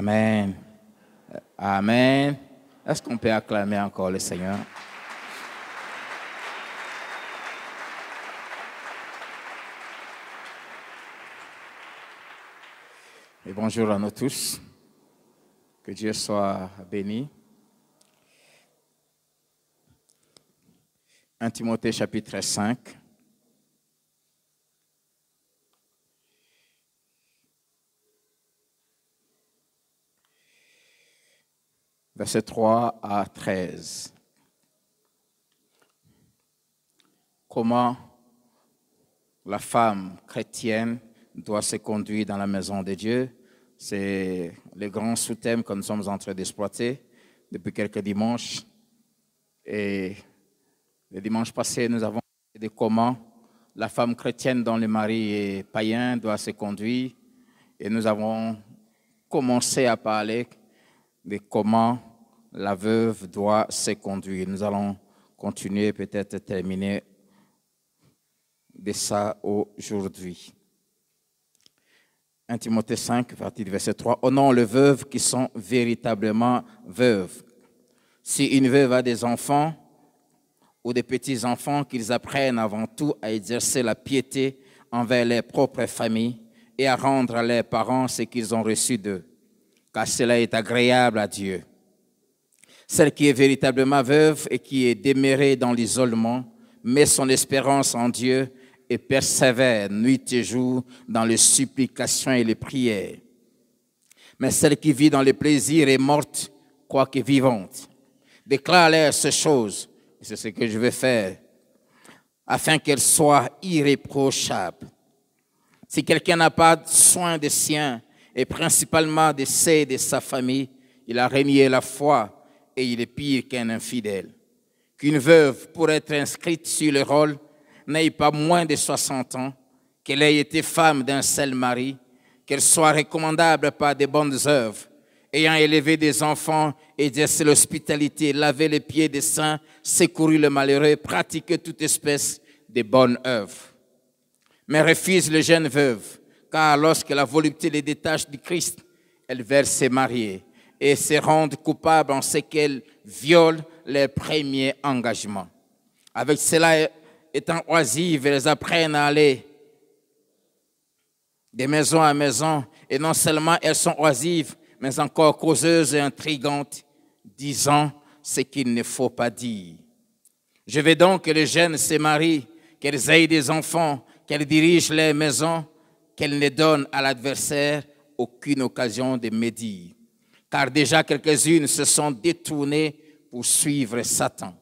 Amen. Amen. Est-ce qu'on peut acclamer encore le Seigneur? Et bonjour à nous tous. Que Dieu soit béni. 1 Timothée chapitre 5. Versets 3 à 13. Comment la femme chrétienne doit se conduire dans la maison de Dieu. C'est le grand sous-thème que nous sommes en train d'exploiter depuis quelques dimanches. Et le dimanche passé, nous avons parlé de comment la femme chrétienne dont le mari est païen doit se conduire. Et nous avons commencé à parler de comment la veuve doit se conduire. Nous allons continuer, peut-être terminer de ça aujourd'hui. 1 Timothée 5, verset 3. Honorons les veuves qui sont véritablement veuves. Si une veuve a des enfants ou des petits-enfants, qu'ils apprennent avant tout à exercer la piété envers leur propre famille et à rendre à leurs parents ce qu'ils ont reçu d'eux, car cela est agréable à Dieu. Celle qui est véritablement veuve et qui est demeurée dans l'isolement met son espérance en Dieu et persévère nuit et jour dans les supplications et les prières. Mais celle qui vit dans le plaisir est morte, quoique vivante. Déclare-leur ces choses, et c'est ce que je vais faire, afin qu'elles soient irréprochables. Si quelqu'un n'a pas soin des siens, et principalement de ceux de sa famille, il a renié la foi et il est pire qu'un infidèle. Qu'une veuve, pour être inscrite sur le rôle, n'ait pas moins de 60 ans, qu'elle ait été femme d'un seul mari, qu'elle soit recommandable par de bonnes œuvres, ayant élevé des enfants, exercé l'hospitalité, lavé les pieds des saints, secouru le malheureux, pratiqué toute espèce de bonnes œuvres. Mais refuse les jeunes veuves, car lorsque la volupté les détache du Christ, elles veulent se marier et se rendent coupables en ce qu'elles violent leur premier engagement. Avec cela, étant oisives, elles apprennent à aller de maison à maison, et non seulement elles sont oisives, mais encore causeuses et intrigantes, disant ce qu'il ne faut pas dire. Je veux donc que les jeunes se marient, qu'elles aient des enfants, qu'elles dirigent leur maison, qu'elles ne donnent à l'adversaire aucune occasion de médire. Car déjà quelques-unes se sont détournées pour suivre Satan.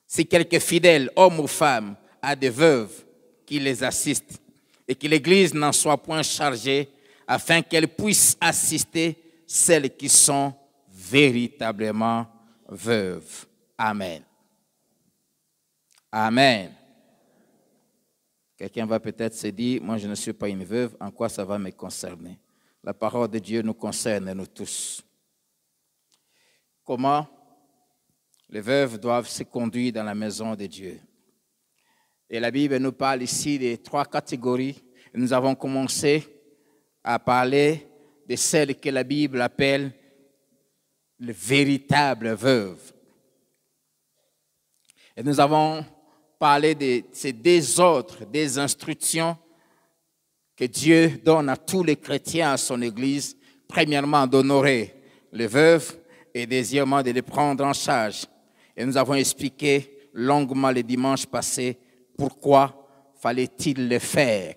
Si quelque fidèle, homme ou femme, a des veuves qui les assistent et que l'Église n'en soit point chargée, afin qu'elle puisse assister celles qui sont véritablement veuves. Amen. Amen. Quelqu'un va peut-être se dire, moi je ne suis pas une veuve, en quoi ça va me concerner? La parole de Dieu nous concerne, nous tous. Comment les veuves doivent se conduire dans la maison de Dieu? Et la Bible nous parle ici de 3 catégories. Nous avons commencé à parler de celles que la Bible appelle les véritables veuves. Et nous avons parlé de ces 2 autres, des instructions que Dieu donne à tous les chrétiens à son Église. Premièrement, d'honorer les veuves et deuxièmement, de les prendre en charge. Et nous avons expliqué longuement le dimanche passé pourquoi fallait-il le faire.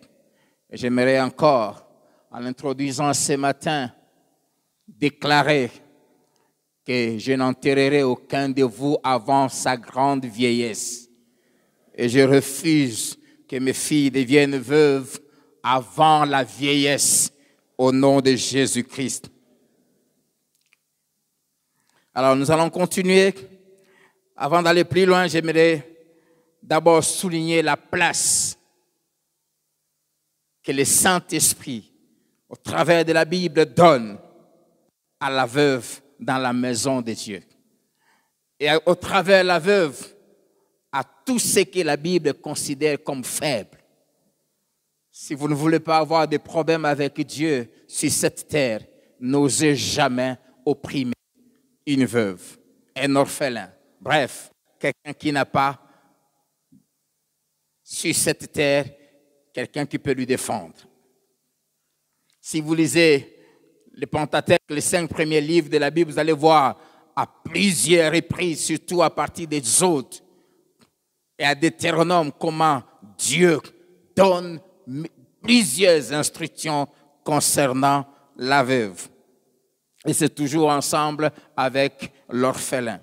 Et j'aimerais encore, en introduisant ce matin, déclarer que je n'enterrerai aucun de vous avant sa grande vieillesse. Et je refuse que mes filles deviennent veuves avant la vieillesse, au nom de Jésus-Christ. Alors, nous allons continuer. Avant d'aller plus loin, j'aimerais d'abord souligner la place que le Saint-Esprit, au travers de la Bible, donne à la veuve dans la maison de Dieu. Et au travers de la veuve, à tout ce que la Bible considère comme faible. Si vous ne voulez pas avoir de problème avec Dieu sur cette terre, n'osait jamais opprimer une veuve, un orphelin. Bref, quelqu'un qui n'a pas sur cette terre quelqu'un qui peut lui défendre. Si vous lisez le Pentateuque, les 5 premiers livres de la Bible, vous allez voir à plusieurs reprises, surtout à partir des Exode et à Deutéronome, comment Dieu donne plusieurs instructions concernant la veuve. Et c'est toujours ensemble avec l'orphelin.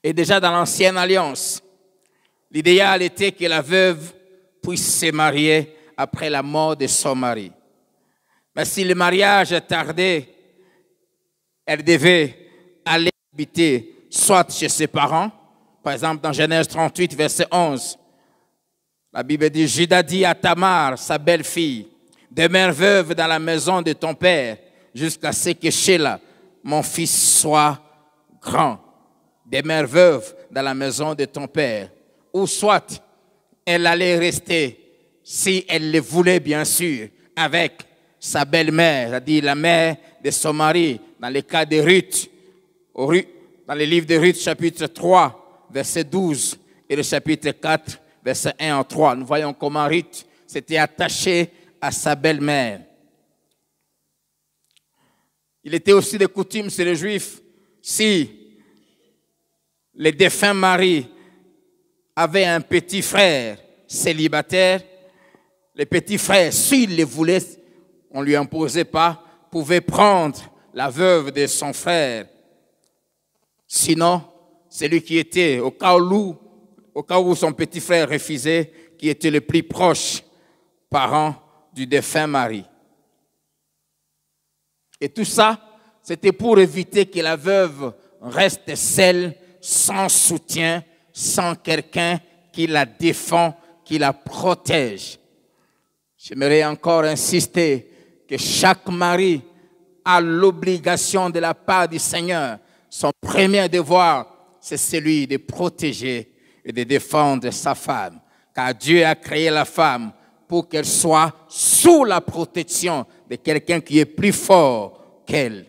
Et déjà dans l'Ancienne Alliance, l'idéal était que la veuve puisse se marier après la mort de son mari. Mais si le mariage tardait, elle devait aller habiter soit chez ses parents, par exemple dans Genèse 38, verset 11, la Bible dit « Judas dit à Tamar, sa belle-fille, demeure veuve dans la maison de ton père, jusqu'à ce que Sheila, mon fils, soit grand. Demeure veuve dans la maison de ton père. » Ou soit, elle allait rester, si elle le voulait bien sûr, avec sa belle-mère, c'est-à-dire la mère de son mari, dans le cas de Ruth, dans le livre de Ruth, chapitre 3, verset 12, et le chapitre 4, verset 1 à 3. Nous voyons comment Ruth s'était attachée à sa belle-mère. Il était aussi de coutume chez les Juifs, si les défunts maris avaient un petit frère célibataire, le petit frère, s'il le voulait, on ne lui imposait pas, pouvait prendre la veuve de son frère. Sinon, celui qui était, au cas où son petit frère refusait, qui était le plus proche parent du défunt mari. Et tout ça, c'était pour éviter que la veuve reste seule, sans soutien, sans quelqu'un qui la défend, qui la protège. J'aimerais encore insister que chaque mari a l'obligation de la part du Seigneur. Son premier devoir, c'est celui de protéger et de défendre sa femme. Car Dieu a créé la femme pour qu'elle soit sous la protection de quelqu'un qui est plus fort qu'elle.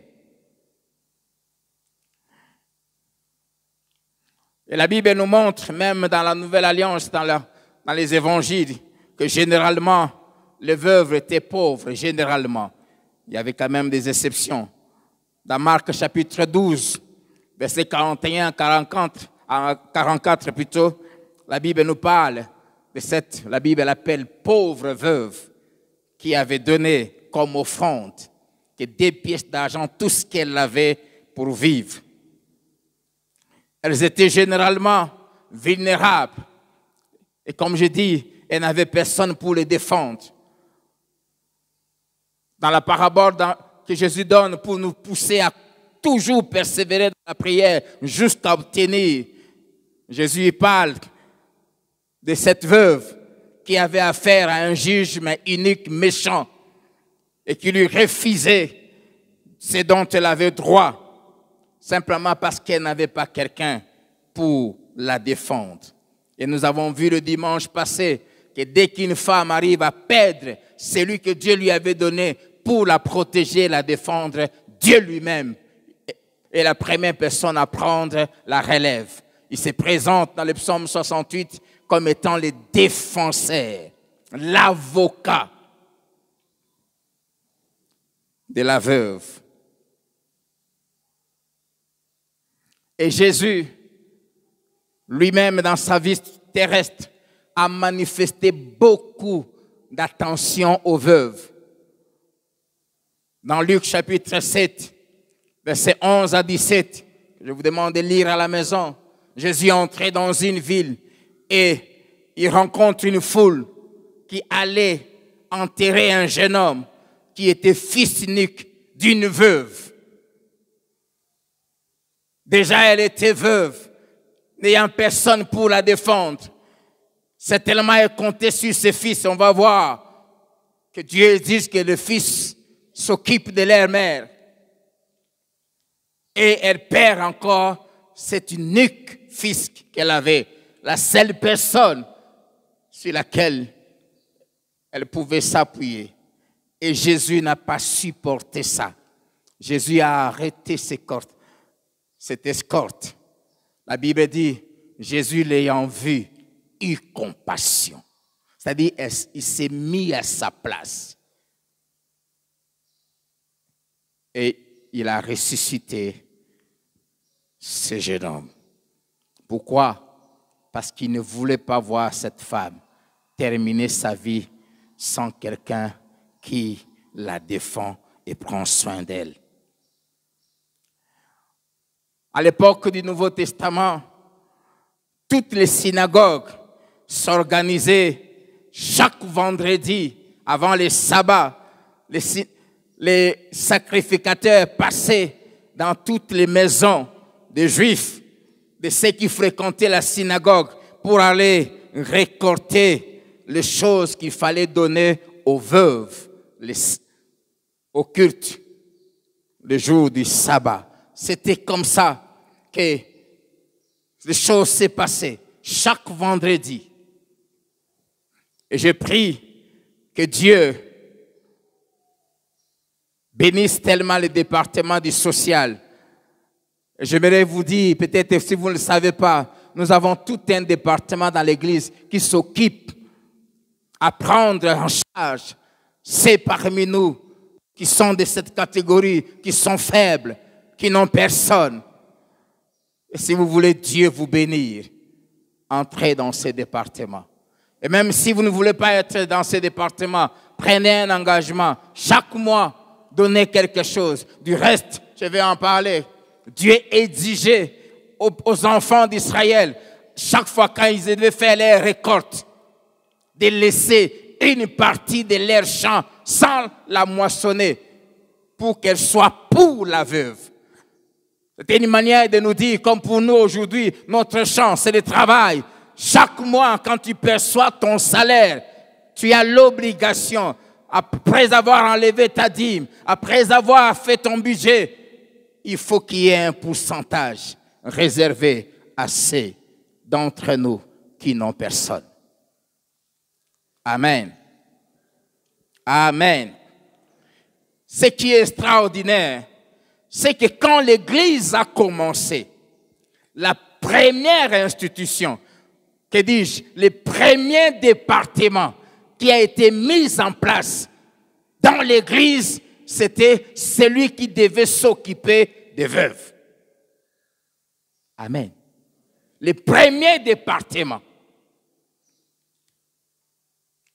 Et la Bible nous montre, même dans la Nouvelle Alliance, dans les évangiles, que généralement, les veuves étaient pauvres, généralement. Il y avait quand même des exceptions. Dans Marc chapitre 12, versets 41 à 44 plutôt, la Bible nous parle de la Bible l'appelle pauvre veuve, qui avait donné comme offrande que 2 pièces d'argent, tout ce qu'elle avait pour vivre. Elles étaient généralement vulnérables. Et comme je dis, elles n'avaient personne pour les défendre. Dans la parabole que Jésus donne pour nous pousser à toujours persévérer dans la prière jusqu'à obtenir, Jésus parle de cette veuve qui avait affaire à un juge mais unique, méchant, et qui lui refusait ce dont elle avait droit, simplement parce qu'elle n'avait pas quelqu'un pour la défendre. Et nous avons vu le dimanche passé que dès qu'une femme arrive à perdre celui que Dieu lui avait donné pour la protéger, la défendre, Dieu lui-même est la première personne à prendre la relève. Il se présente dans le psaume 68 comme étant le défenseur, l'avocat de la veuve. Et Jésus, lui-même dans sa vie terrestre, a manifesté beaucoup d'attention aux veuves. Dans Luc chapitre 7, versets 11 à 17, je vous demande de lire à la maison, Jésus est entré dans une ville et il rencontre une foule qui allait enterrer un jeune homme qui était fils unique d'une veuve. Déjà, elle était veuve, n'ayant personne pour la défendre. C'est tellement elle comptait sur ses fils. On va voir que Dieu dit que le fils s'occupe de leur mère. Et elle perd encore cet unique fils qu'elle avait, la seule personne sur laquelle elle pouvait s'appuyer. Et Jésus n'a pas supporté ça. Jésus a arrêté cette escorte. La Bible dit, Jésus l'ayant vu, eut compassion. C'est-à-dire, il s'est mis à sa place. Et il a ressuscité ce jeune homme. Pourquoi? Parce qu'il ne voulait pas voir cette femme terminer sa vie sans quelqu'un qui la défend et prend soin d'elle. À l'époque du Nouveau Testament, toutes les synagogues s'organisaient chaque vendredi avant les sabbats. Les sacrificateurs passaient dans toutes les maisons des Juifs, de ceux qui fréquentaient la synagogue, pour aller récolter les choses qu'il fallait donner aux veuves, au culte, le jour du sabbat. C'était comme ça que les choses s'est passées chaque vendredi. Et je prie que Dieu bénisse tellement le département du social. J'aimerais vous dire, peut-être si vous ne le savez pas, nous avons tout un département dans l'Église qui s'occupe à prendre en charge ceux parmi nous qui sont de cette catégorie, qui sont faibles, qui n'ont personne. Et si vous voulez Dieu vous bénir, entrez dans ce département. Et même si vous ne voulez pas être dans ce département, prenez un engagement. Chaque mois, donnez quelque chose. Du reste, je vais en parler. Dieu exigeait aux enfants d'Israël, chaque fois quand ils devaient faire leur récolte, de laisser une partie de leur champ sans la moissonner pour qu'elle soit pour la veuve. C'était une manière de nous dire, comme pour nous aujourd'hui, notre champ, c'est le travail. Chaque mois, quand tu perçois ton salaire, tu as l'obligation, après avoir enlevé ta dîme, après avoir fait ton budget, il faut qu'il y ait un pourcentage réservé à ceux d'entre nous qui n'ont personne. Amen. Amen. Ce qui est extraordinaire, c'est que quand l'Église a commencé, la première institution, que dis-je, le premier département qui a été mis en place dans l'Église, c'était celui qui devait s'occuper des veuves. Amen. Le premier département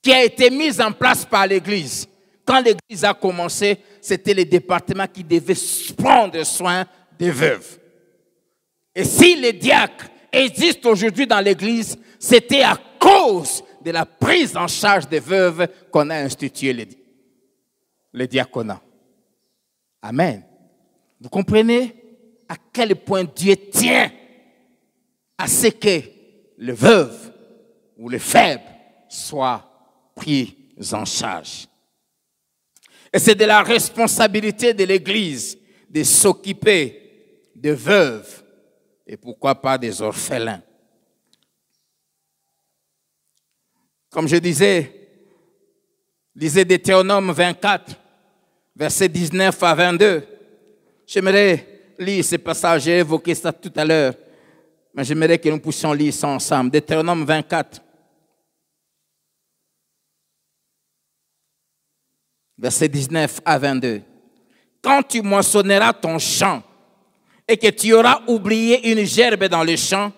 qui a été mis en place par l'Église, quand l'Église a commencé, c'était le département qui devait prendre soin des veuves. Et si les diacres existent aujourd'hui dans l'Église, c'était à cause de la prise en charge des veuves qu'on a institué le diaconat. Amen. Vous comprenez à quel point Dieu tient à ce que les veuves ou les faibles soient pris en charge. Et c'est de la responsabilité de l'Église de s'occuper des veuves et pourquoi pas des orphelins. Comme je disais, lisez Deutéronome 24, versets 19 à 22. J'aimerais lire ce passage, j'ai évoqué ça tout à l'heure, mais j'aimerais que nous puissions lire ça ensemble. Deutéronome 24, versets 19 à 22. Quand tu moissonneras ton champ et que tu auras oublié une gerbe dans le champ,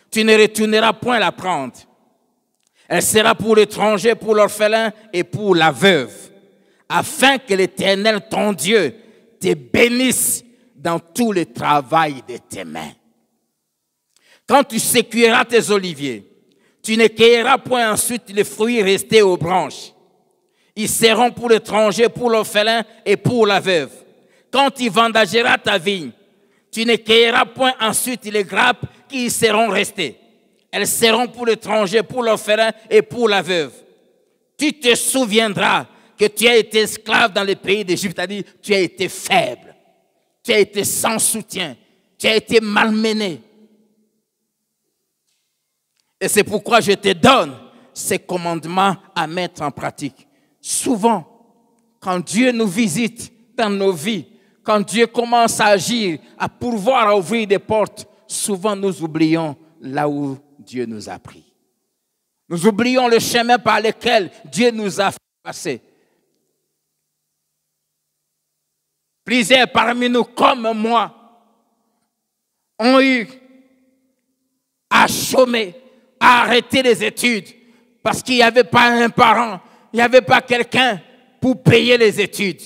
tu ne retourneras point la prendre. Elle sera pour l'étranger, pour l'orphelin et pour la veuve, afin que l'Éternel, ton Dieu, te bénisse dans tout le travail de tes mains. Quand tu sécuiras tes oliviers, tu ne cueilleras point ensuite les fruits restés aux branches. Ils seront pour l'étranger, pour l'orphelin et pour la veuve. Quand tu vendageras ta vigne, tu ne cueilleras point ensuite les grappes qui y seront restées. Elles seront pour l'étranger, pour l'orphelin et pour la veuve. Tu te souviendras que tu as été esclave dans le pays d'Égypte, c'est-à-dire tu as été faible, tu as été sans soutien, tu as été malmené. Et c'est pourquoi je te donne ces commandements à mettre en pratique. Souvent, quand Dieu nous visite dans nos vies, quand Dieu commence à agir, à pourvoir, à ouvrir des portes, souvent nous oublions là où Dieu nous a pris. Nous oublions le chemin par lequel Dieu nous a fait passer. Plusieurs parmi nous, comme moi, ont eu à chômer, à arrêter les études, parce qu'il n'y avait pas un parent, il n'y avait pas quelqu'un pour payer les études.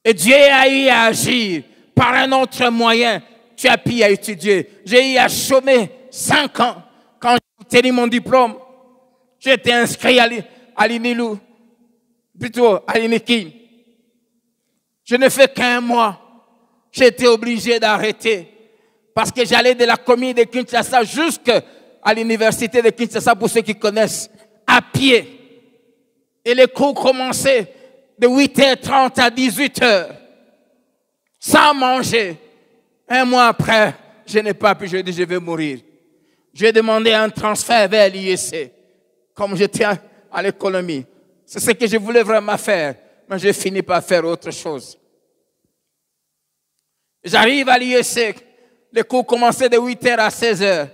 Et Dieu a eu à agir par un autre moyen. Tu as pu étudier. J'ai eu à chômer 5 ans. Quand j'ai obtenu mon diplôme, j'étais inscrit à l'INILU, plutôt à l'INIKI. Je ne fais qu'un mois. J'ai été obligé d'arrêter parce que j'allais de la commune de Kinshasa jusqu'à l'université de Kinshasa, pour ceux qui connaissent, à pied. Et les cours commençaient de 8h30 à 18h, sans manger. Un mois après, je n'ai pas pu, je dis je vais mourir. J'ai demandé un transfert vers l'IEC, comme j'étais à l'économie. C'est ce que je voulais vraiment faire, mais j'ai fini par faire autre chose. J'arrive à l'IEC, les cours commençaient de 8h à 16h.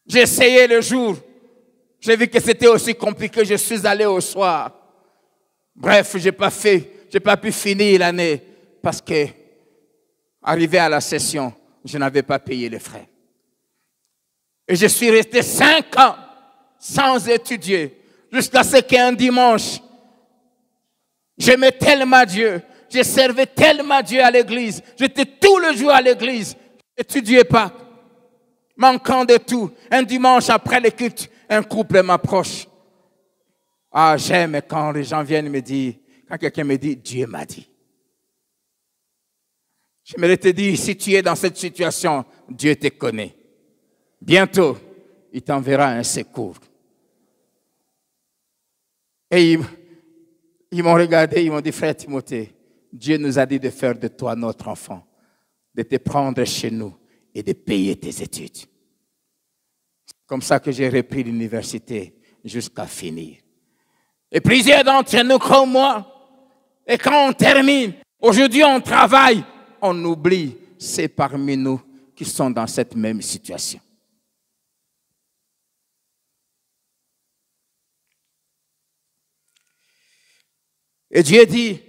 J'ai essayé le jour, j'ai vu que c'était aussi compliqué, je suis allé au soir. Bref, j'ai pas pu finir l'année parce que, arrivé à la session, je n'avais pas payé les frais. Et je suis resté 5 ans sans étudier, jusqu'à ce qu'un dimanche, j'aimais tellement Dieu, je servais tellement Dieu à l'église, j'étais tout le jour à l'église, je n'étudiais pas, manquant de tout. Un dimanche après le culte, un couple m'approche. Ah, j'aime quand les gens viennent me dire, quand quelqu'un me dit, Dieu m'a dit. J'aimerais te dire, si tu es dans cette situation, Dieu te connaît. Bientôt, il t'enverra un secours. Et ils m'ont regardé, ils m'ont dit, frère Timothée, Dieu nous a dit de faire de toi notre enfant, de te prendre chez nous et de payer tes études. C'est comme ça que j'ai repris l'université jusqu'à finir. Et plusieurs d'entre nous comme moi, et quand on termine, aujourd'hui on travaille, on oublie ceux parmi nous qui sont dans cette même situation. Et Dieu dit,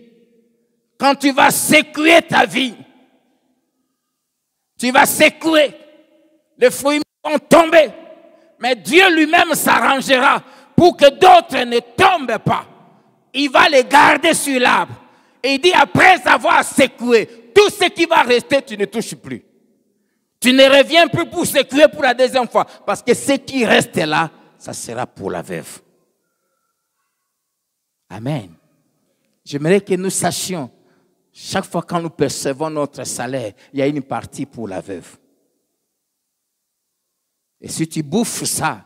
quand tu vas secouer ta vie, tu vas secouer, les fruits vont tomber, mais Dieu lui-même s'arrangera pour que d'autres ne tombent pas. Il va les garder sur l'arbre. Et il dit, après avoir secoué, tout ce qui va rester, tu ne touches plus. Tu ne reviens plus pour secouer pour la deuxième fois. Parce que ce qui reste là, ça sera pour la veuve. Amen. J'aimerais que nous sachions, chaque fois quand nous percevons notre salaire, il y a une partie pour la veuve. Et si tu bouffes ça,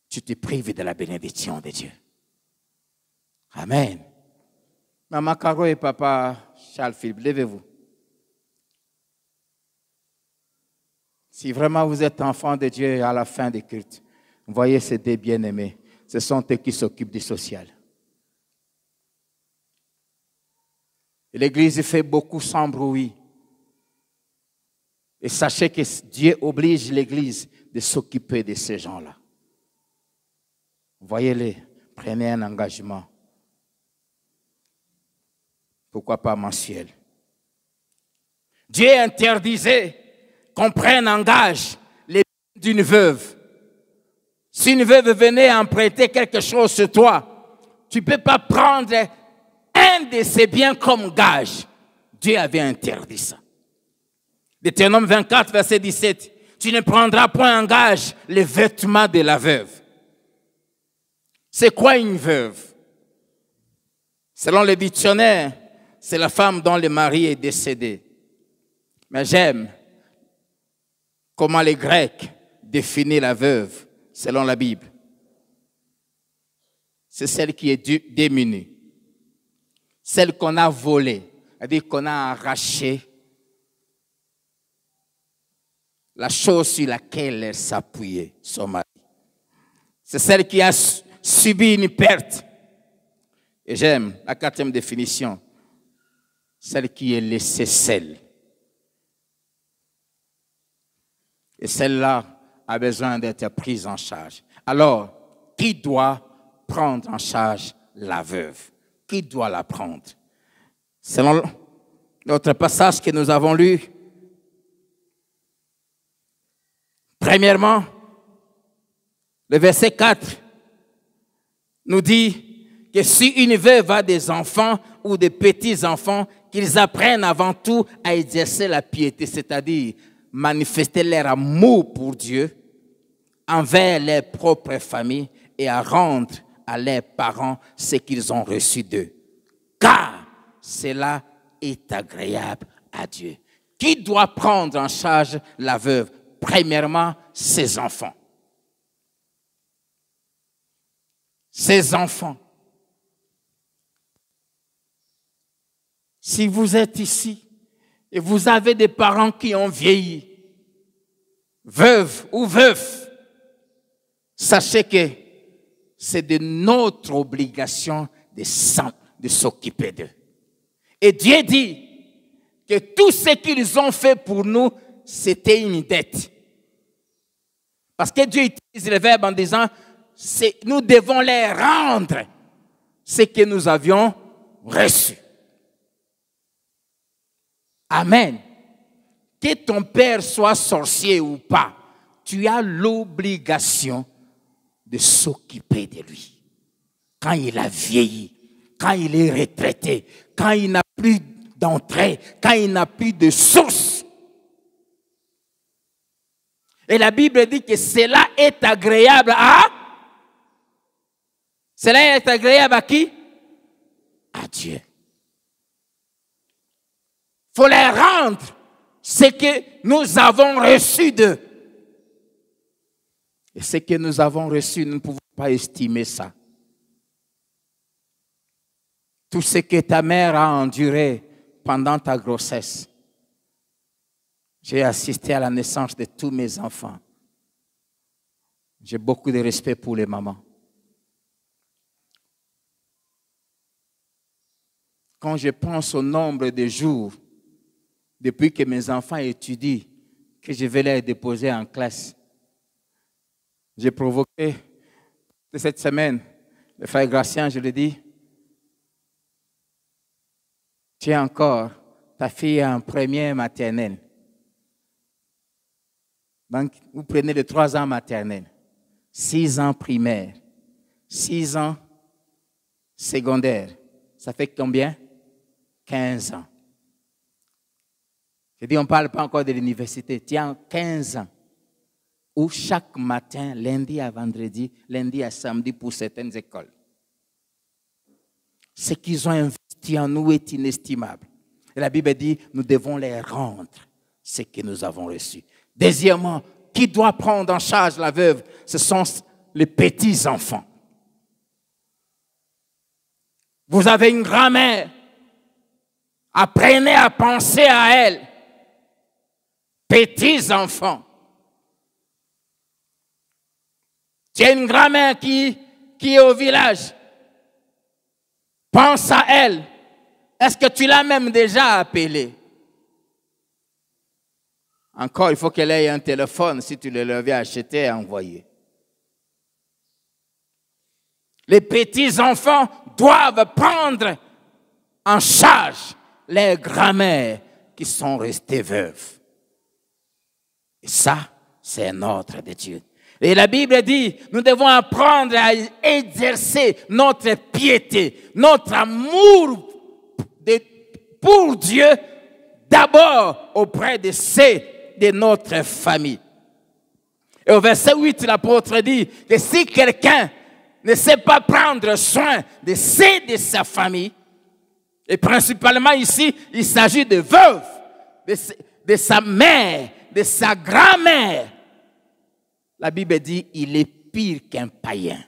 tu te prives de la bénédiction de Dieu. Amen. Maman Caro et papa Charles Philippe, levez-vous. Si vraiment vous êtes enfant de Dieu à la fin des cultes, voyez ces deux bien-aimés. Ce sont eux qui s'occupent du social. Et l'Église fait beaucoup sans bruit. Et sachez que Dieu oblige l'Église de s'occuper de ces gens-là. Voyez-les, prenez un engagement. Pourquoi pas mensuel? Dieu interdisait qu'on prenne en gage les biens d'une veuve. Si une veuve venait emprunter quelque chose sur toi, tu ne peux pas prendre un de ses biens comme gage. Dieu avait interdit ça. Deutéronome 24, verset 17. Tu ne prendras point en gage les vêtements de la veuve. C'est quoi une veuve? Selon le dictionnaire, c'est la femme dont le mari est décédé. Mais j'aime comment les Grecs définissent la veuve selon la Bible. C'est celle qui est démunie. Celle qu'on a volée, c'est-à-dire qu'on a arraché la chose sur laquelle elle s'appuyait, son mari. C'est celle qui a subi une perte. Et j'aime la quatrième définition, celle qui est laissée seule. Et celle-là a besoin d'être prise en charge. Alors, qui doit prendre en charge la veuve? Qui doit la prendre? Selon notre passage que nous avons lu, premièrement, le verset 4 nous dit que si une veuve a des enfants ou des petits-enfants, qu'ils apprennent avant tout à exercer la piété, c'est-à-dire manifester leur amour pour Dieu envers leur propre famille et à rendre à leurs parents ce qu'ils ont reçu d'eux. Car cela est agréable à Dieu. Qui doit prendre en charge la veuve? Premièrement, ses enfants. Ses enfants. Si vous êtes ici et vous avez des parents qui ont vieilli, veuves ou veufs, sachez que c'est de notre obligation de s'occuper d'eux. Et Dieu dit que tout ce qu'ils ont fait pour nous, c'était une dette. Parce que Dieu utilise le verbe en disant, nous devons leur rendre ce que nous avions reçu. Amen. Que ton père soit sorcier ou pas, tu as l'obligation de s'occuper de lui. Quand il a vieilli, quand il est retraité, quand il n'a plus d'entrée, quand il n'a plus de source. Et la Bible dit que cela est agréable à... Cela est agréable à qui? À Dieu. Il faut leur rendre ce que nous avons reçu d'eux. Et ce que nous avons reçu, nous ne pouvons pas estimer ça. Tout ce que ta mère a enduré pendant ta grossesse. J'ai assisté à la naissance de tous mes enfants. J'ai beaucoup de respect pour les mamans. Quand je pense au nombre de jours depuis que mes enfants étudient, que je vais les déposer en classe, j'ai provoqué cette semaine le frère Gracien, je lui dis, tu es encore, ta fille est en première maternelle. Donc, vous prenez les 3 ans maternelle, 6 ans primaire, 6 ans secondaire. Ça fait combien? 15 ans. Je dis, on ne parle pas encore de l'université. Tu as 15 ans. Où chaque matin, lundi à vendredi, lundi à samedi pour certaines écoles. Ce qu'ils ont investi en nous est inestimable. Et la Bible dit, nous devons les rendre ce que nous avons reçu. Deuxièmement, qui doit prendre en charge la veuve? Ce sont les petits-enfants. Vous avez une grand-mère. Apprenez à penser à elle. Petits-enfants. Tu as une grand-mère qui est au village. Pense à elle. Est-ce que tu l'as même déjà appelée? Encore, il faut qu'elle ait un téléphone si tu le l'avais acheté et envoyé. Les petits-enfants doivent prendre en charge les grand-mères qui sont restées veuves. Et ça, c'est un ordre de Dieu. Et la Bible dit, nous devons apprendre à exercer notre piété, notre amour pour Dieu, d'abord auprès de ceux de notre famille. Et au verset 8, l'apôtre dit que si quelqu'un ne sait pas prendre soin de ceux de sa famille, et principalement ici, il s'agit de veuves, de sa mère, de sa grand-mère, la Bible dit il est pire qu'un païen.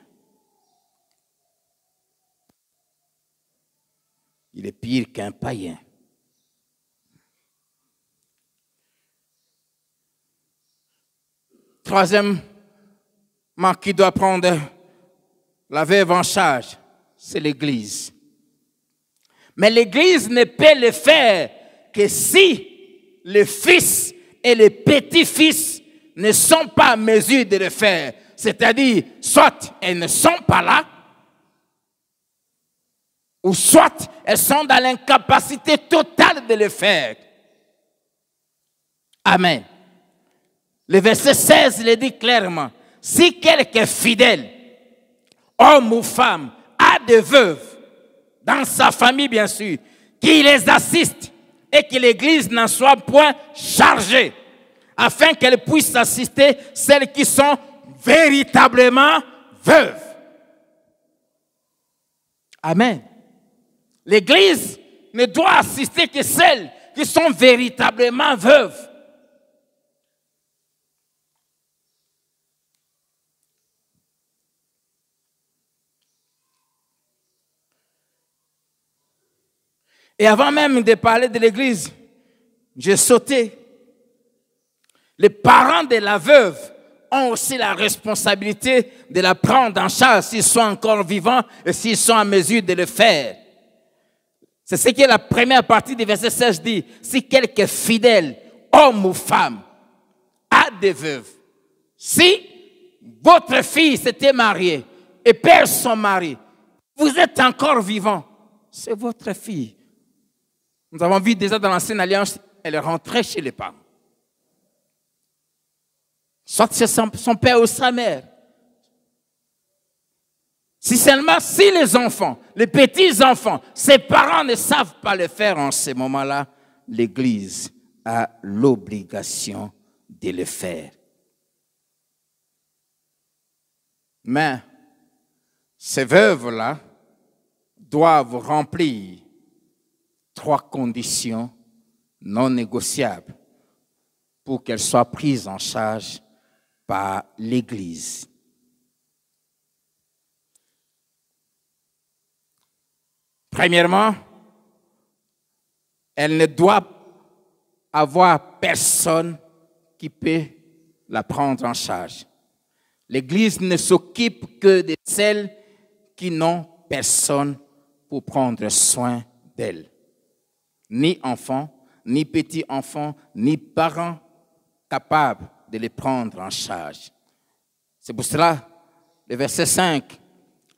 Il est pire qu'un païen. Troisièmement, qui doit prendre la veuve en charge, c'est l'Église. Mais l'Église ne peut le faire que si les fils et les petits-fils ne sont pas en mesure de le faire. C'est-à-dire, soit elles ne sont pas là, ou soit elles sont dans l'incapacité totale de le faire. Amen. Le verset 16 le dit clairement. Si quelqu'un fidèle, homme ou femme, a des veuves, dans sa famille bien sûr, qui les assiste et que l'Église n'en soit point chargée, afin qu'elle puisse assister celles qui sont véritablement veuves. Amen. L'Église ne doit assister que celles qui sont véritablement veuves. Et avant même de parler de l'Église, j'ai sauté. Les parents de la veuve ont aussi la responsabilité de la prendre en charge s'ils sont encore vivants et s'ils sont en mesure de le faire. C'est ce que la première partie du verset 16 dit. Si quelqu'un fidèle, homme ou femme, a des veuves, si votre fille s'était mariée et perd son mari, vous êtes encore vivant, c'est votre fille. Nous avons vu déjà dans l'Ancienne Alliance, elle est rentrée chez les parents. Soit c'est son père ou sa mère. Si seulement, si les enfants, les petits-enfants, ses parents ne savent pas le faire en ce moment-là, l'Église a l'obligation de le faire. Mais ces veuves-là doivent remplir 3 conditions non négociables pour qu'elles soient prises en charge par l'Église. Premièrement, elle ne doit avoir personne qui peut la prendre en charge. L'Église ne s'occupe que de celles qui n'ont personne pour prendre soin d'elles. Ni enfants, ni petits-enfants, ni parents capables de les prendre en charge. C'est pour cela, le verset 5,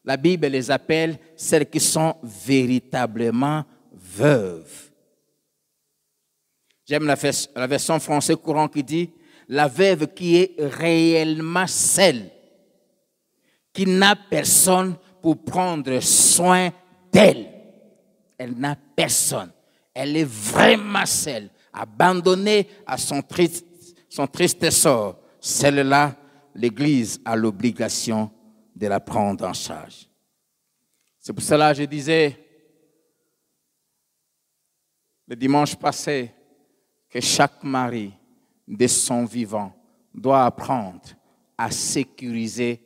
la Bible les appelle celles qui sont véritablement veuves. J'aime la version française courant qui dit « la veuve qui est réellement celle qui n'a personne pour prendre soin d'elle. » Elle n'a personne. Elle est vraiment seule, abandonnée à son triste sort. Celle-là, l'Église a l'obligation de la prendre en charge. C'est pour cela que je disais le dimanche passé que chaque mari de son vivant doit apprendre à sécuriser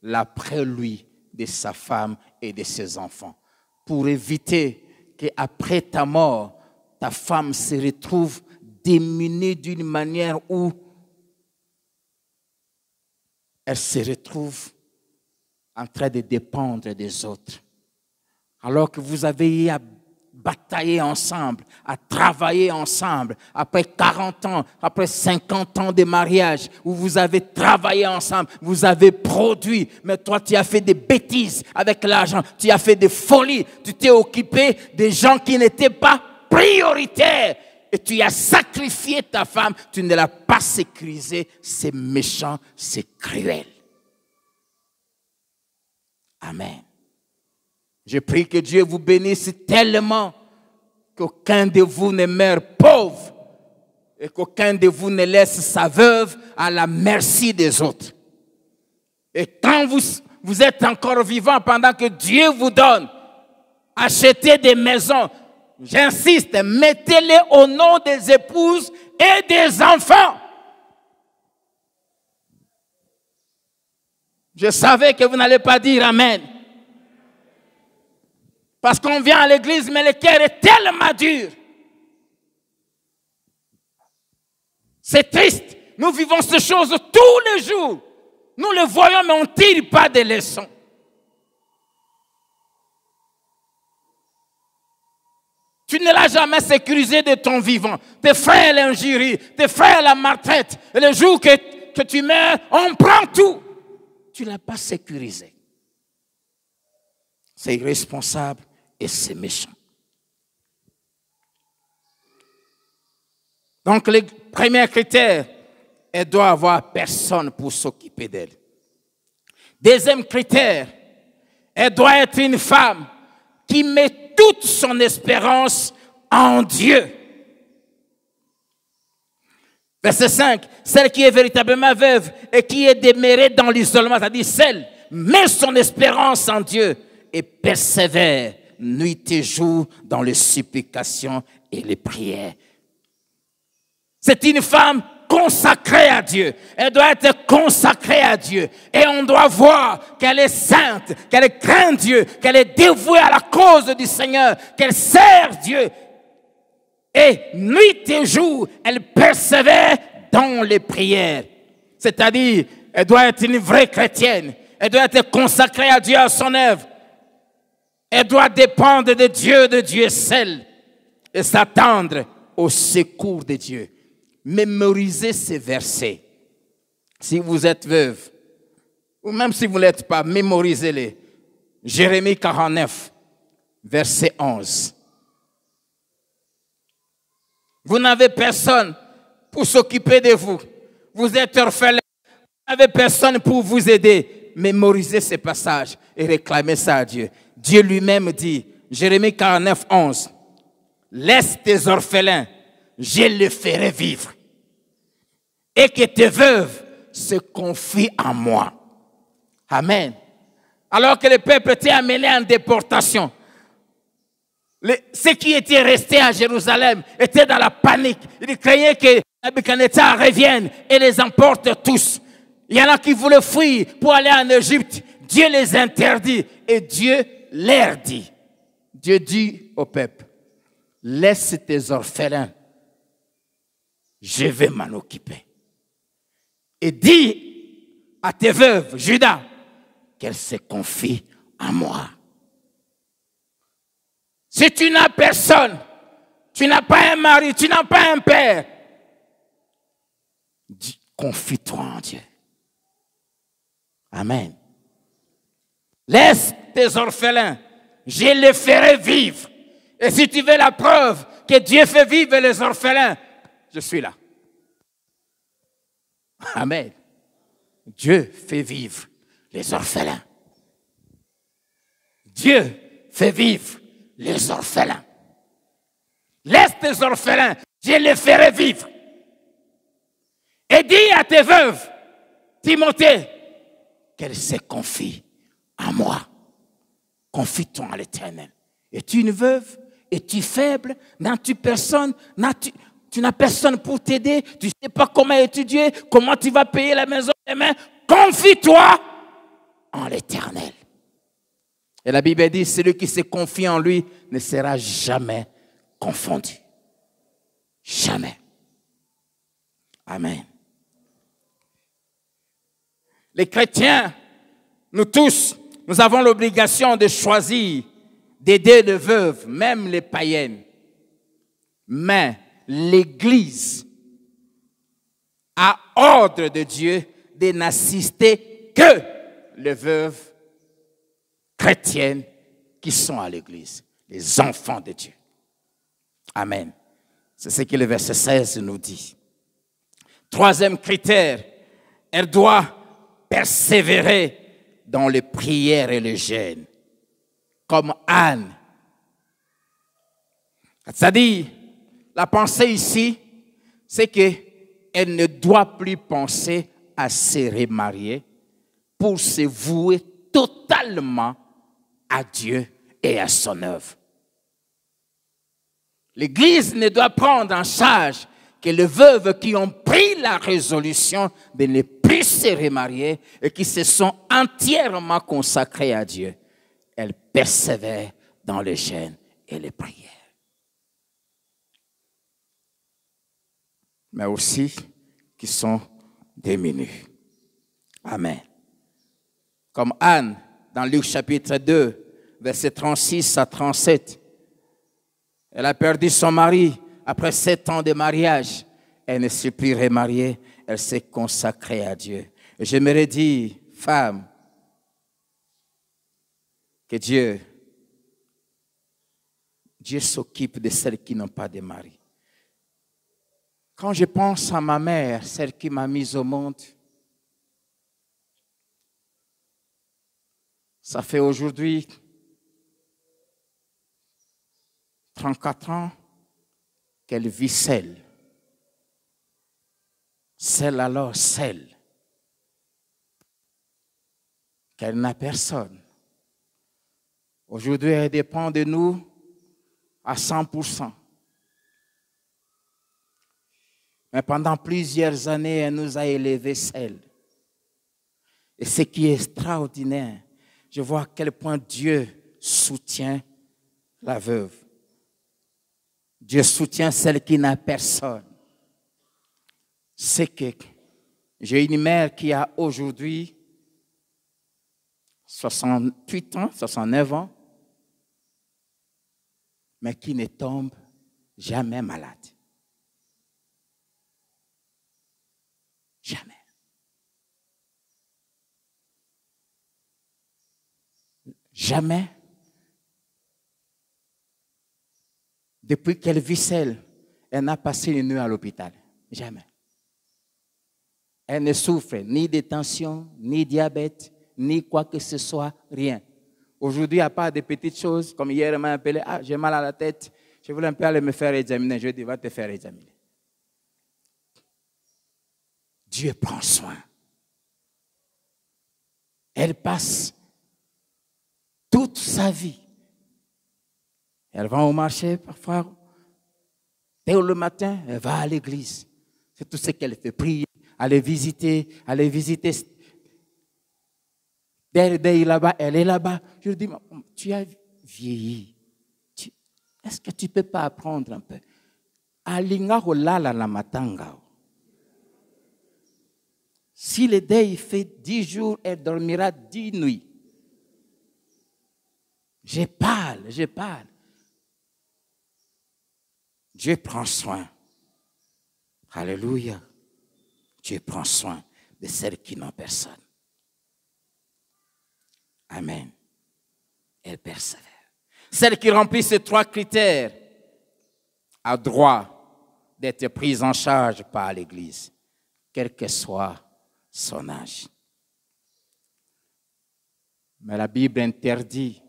l'après-lui de sa femme et de ses enfants pour éviter qu'après ta mort, ta femme se retrouve démunie d'une manière où elle se retrouve en train de dépendre des autres. Alors que vous avez à batailler ensemble, à travailler ensemble, après 40 ans, après 50 ans de mariage, où vous avez travaillé ensemble, vous avez produit, mais toi tu as fait des bêtises avec l'argent, tu as fait des folies, tu t'es occupé des gens qui n'étaient pas prioritaires, et tu as sacrifié ta femme, tu ne l'as pas sécurisée, c'est méchant, c'est cruel. Amen. Je prie que Dieu vous bénisse tellement qu'aucun de vous ne meure pauvre et qu'aucun de vous ne laisse sa veuve à la merci des autres. Et quand vous êtes encore vivant pendant que Dieu vous donne, achetez des maisons. J'insiste, mettez-les au nom des épouses et des enfants. Je savais que vous n'allez pas dire Amen. Parce qu'on vient à l'église, mais le cœur est tellement dur. C'est triste. Nous vivons ces choses tous les jours. Nous le voyons, mais on ne tire pas de leçons. Tu ne l'as jamais sécurisé de ton vivant. Tes frères l'injurient, tes frères la maltraitent. Et le jour que tu meurs, on prend tout. Tu ne l'as pas sécurisé. C'est irresponsable et c'est méchant. Donc, le premier critère, elle doit avoir personne pour s'occuper d'elle. Deuxième critère, elle doit être une femme qui met toute son espérance en Dieu. Verset 5, celle qui est véritablement veuve et qui est demeurée dans l'isolement, c'est-à-dire celle met son espérance en Dieu et persévère nuit et jour dans les supplications et les prières. C'est une femme consacrée à Dieu. Elle doit être consacrée à Dieu. Et on doit voir qu'elle est sainte, qu'elle craint Dieu, qu'elle est dévouée à la cause du Seigneur, qu'elle sert Dieu. Et nuit et jour, elle persévère dans les prières. C'est-à-dire, elle doit être une vraie chrétienne. Elle doit être consacrée à Dieu, à son œuvre. Elle doit dépendre de Dieu seul. Et s'attendre au secours de Dieu. Mémorisez ces versets. Si vous êtes veuve, ou même si vous ne l'êtes pas, mémorisez-les. Jérémie 49, verset 11. Vous n'avez personne pour s'occuper de vous. Vous êtes orphelin. Vous n'avez personne pour vous aider. Mémorisez ces passages et réclamez ça à Dieu. Dieu lui-même dit, Jérémie 49, 11, laisse tes orphelins, je les ferai vivre. Et que tes veuves se confient en moi. Amen. Alors que le peuple était amené en déportation, ceux qui étaient restés à Jérusalem étaient dans la panique. Ils craignaient que Nebuchadnezzar revienne et les emporte tous. Il y en a qui voulaient fuir pour aller en Égypte. Dieu les interdit et Dieu leur dit. Dieu dit au peuple, laisse tes orphelins, je vais m'en occuper. Et dis à tes veuves, Judas, qu'elles se confient en moi. Si tu n'as personne, tu n'as pas un mari, tu n'as pas un père, confie-toi en Dieu. Amen. Laisse tes orphelins, je les ferai vivre. Et si tu veux la preuve que Dieu fait vivre les orphelins, je suis là. Amen. Dieu fait vivre les orphelins. Dieu fait vivre les orphelins. Laisse tes orphelins, je les ferai vivre. Et dis à tes veuves, Timothée, qu'elles se confient en moi. Confie-toi en l'Éternel. Es-tu une veuve? Es-tu faible? N'as-tu personne? Tu n'as personne pour t'aider? Tu ne sais pas comment étudier? Comment tu vas payer la maison demain? Confie-toi en l'Éternel. Et la Bible dit, celui qui se confie en lui ne sera jamais confondu. Jamais. Amen. Les chrétiens, nous tous, nous avons l'obligation de choisir d'aider les veuves, même les païennes. Mais l'Église a ordre de Dieu de n'assister que les veuves chrétiennes qui sont à l'Église, les enfants de Dieu. Amen. C'est ce que le verset 16 nous dit. Troisième critère, elle doit persévérer dans les prières et les jeûnes, comme Anne. C'est-à-dire, la pensée ici, c'est qu'elle ne doit plus penser à se remarier pour se vouer totalement à Dieu et à son œuvre. L'Église ne doit prendre en charge que les veuves qui ont pris la résolution de ne plus se remarier et qui se sont entièrement consacrées à Dieu. Elles persévèrent dans les jeûnes et les prières. Mais aussi qui sont diminuées. Amen. Comme Anne, dans Luc chapitre 2, versets 36 à 37, Elle a perdu son mari après 7 ans de mariage. Elle ne s'est plus remariée. Elle s'est consacrée à Dieu. Et j'aimerais dire, femme, que Dieu s'occupe de celles qui n'ont pas de mari. Quand je pense à ma mère, celle qui m'a mise au monde, ça fait aujourd'hui 34 ans qu'elle vit seule. Seule alors, seule. Qu'elle n'a personne. Aujourd'hui, elle dépend de nous à 100%. Mais pendant plusieurs années, elle nous a élevés seuls. Et ce qui est extraordinaire, je vois à quel point Dieu soutient la veuve. Dieu soutient celle qui n'a personne. C'est que j'ai une mère qui a aujourd'hui 68 ans, 69 ans, mais qui ne tombe jamais malade. Jamais. Jamais. Depuis qu'elle vit seule, elle n'a passé une nuit à l'hôpital. Jamais. Elle ne souffre ni de tension, ni diabète, ni quoi que ce soit, rien. Aujourd'hui, il n'y a pas de petites choses, comme hier, elle m'a appelé, ah, j'ai mal à la tête, je voulais un peu aller me faire examiner. Je lui ai dit, va te faire examiner. Dieu prend soin. Elle passe toute sa vie. Elle va au marché parfois. Dès le matin, elle va à l'église. C'est tout ce qu'elle fait. Prier, aller visiter. Dès là-bas, elle est là-bas. Je lui dis, tu as vieilli. Est-ce que tu ne peux pas apprendre un peu? Alinga holala la matanga. Si le deuil fait 10 jours, elle dormira 10 nuits. Je parle. Dieu prend soin. Alléluia. Dieu prend soin de celles qui n'ont personne. Amen. Elle persévère. Celle qui remplit ces 3 critères a droit d'être prise en charge par l'Église, quel que soit son âge. Mais la Bible interdit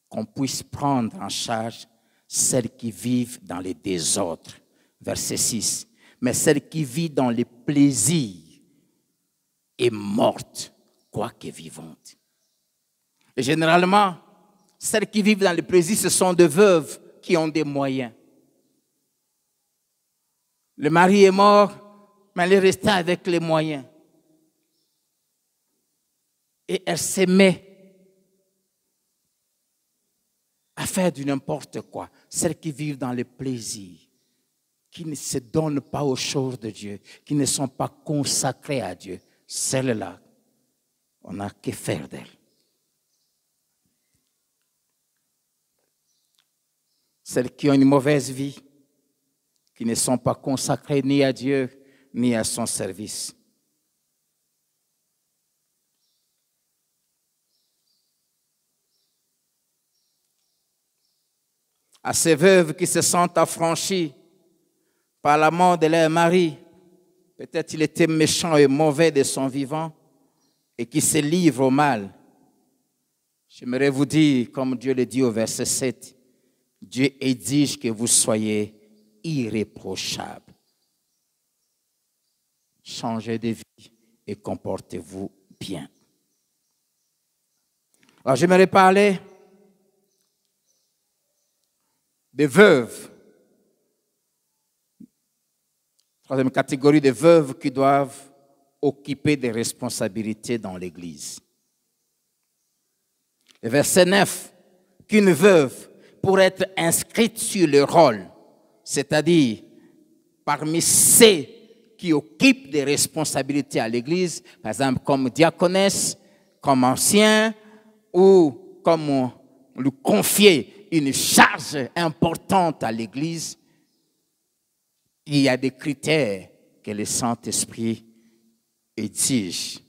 qu'on puisse prendre en charge celles qui vivent dans les désordres. Verset 6. Mais celle qui vit dans les plaisirs est morte, quoique vivante. Et généralement, celles qui vivent dans les plaisirs, ce sont des veuves qui ont des moyens. Le mari est mort, mais elle est restée avec les moyens. Et elle se met à faire du n'importe quoi. Celles qui vivent dans les plaisirs, qui ne se donnent pas aux choses de Dieu, qui ne sont pas consacrées à Dieu, celles-là, on n'a que faire d'elles. Celles qui ont une mauvaise vie, qui ne sont pas consacrées ni à Dieu, ni à son service. À ces veuves qui se sentent affranchies par la mort de leur mari, peut-être il était méchant et mauvais de son vivant, et qui se livrent au mal. J'aimerais vous dire, comme Dieu le dit au verset 7, Dieu exige que vous soyez irréprochables. Changez de vie et comportez-vous bien. Alors j'aimerais parler des veuves. Troisième catégorie de veuves qui doivent occuper des responsabilités dans l'Église. Le verset 9, qu'une veuve, pour être inscrite sur le rôle, c'est-à-dire parmi ceux qui occupent des responsabilités à l'Église, par exemple comme diaconesse, comme ancien, ou comme on lui confiait une charge importante à l'Église, il y a des critères que le Saint-Esprit exige.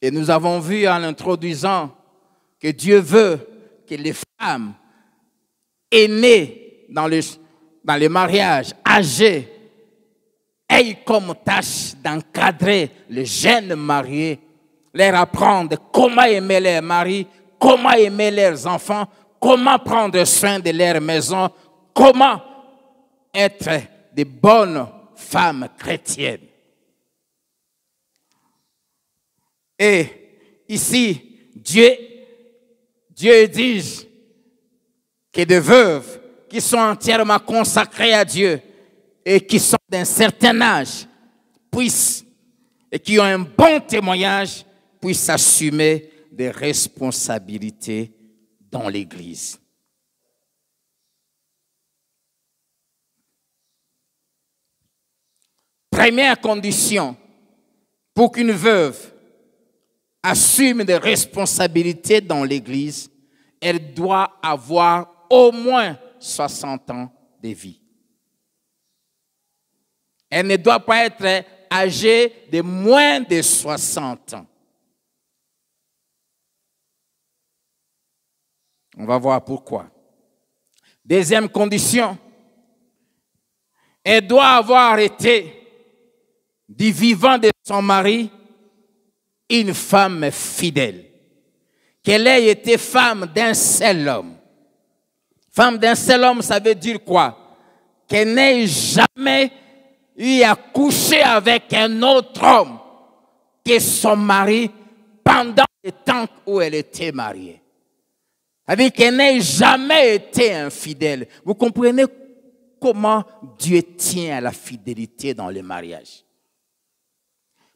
Et nous avons vu en introduisant que Dieu veut que les femmes aînées dans les mariages, âgées, aient comme tâche d'encadrer les jeunes mariés, leur apprendre comment aimer leurs maris, comment aimer leurs enfants, comment prendre soin de leur maison, comment être de bonnes femmes chrétiennes. Et ici, Dieu dit que des veuves qui sont entièrement consacrées à Dieu et qui sont d'un certain âge puissent, et qui ont un bon témoignage, puissent assumer des responsabilités dans l'Église. Première condition pour qu'une veuve assume des responsabilités dans l'Église, elle doit avoir au moins 60 ans de vie. Elle ne doit pas être âgée de moins de 60 ans. On va voir pourquoi. Deuxième condition, elle doit avoir été du vivant de son mari une femme fidèle. Qu'elle ait été femme d'un seul homme. Femme d'un seul homme, ça veut dire quoi? Qu'elle n'ait jamais eu à coucher avec un autre homme que son mari pendant le temps où elle était mariée. C'est-à-dire qu'elle n'ait jamais été infidèle. Vous comprenez comment Dieu tient à la fidélité dans le mariage?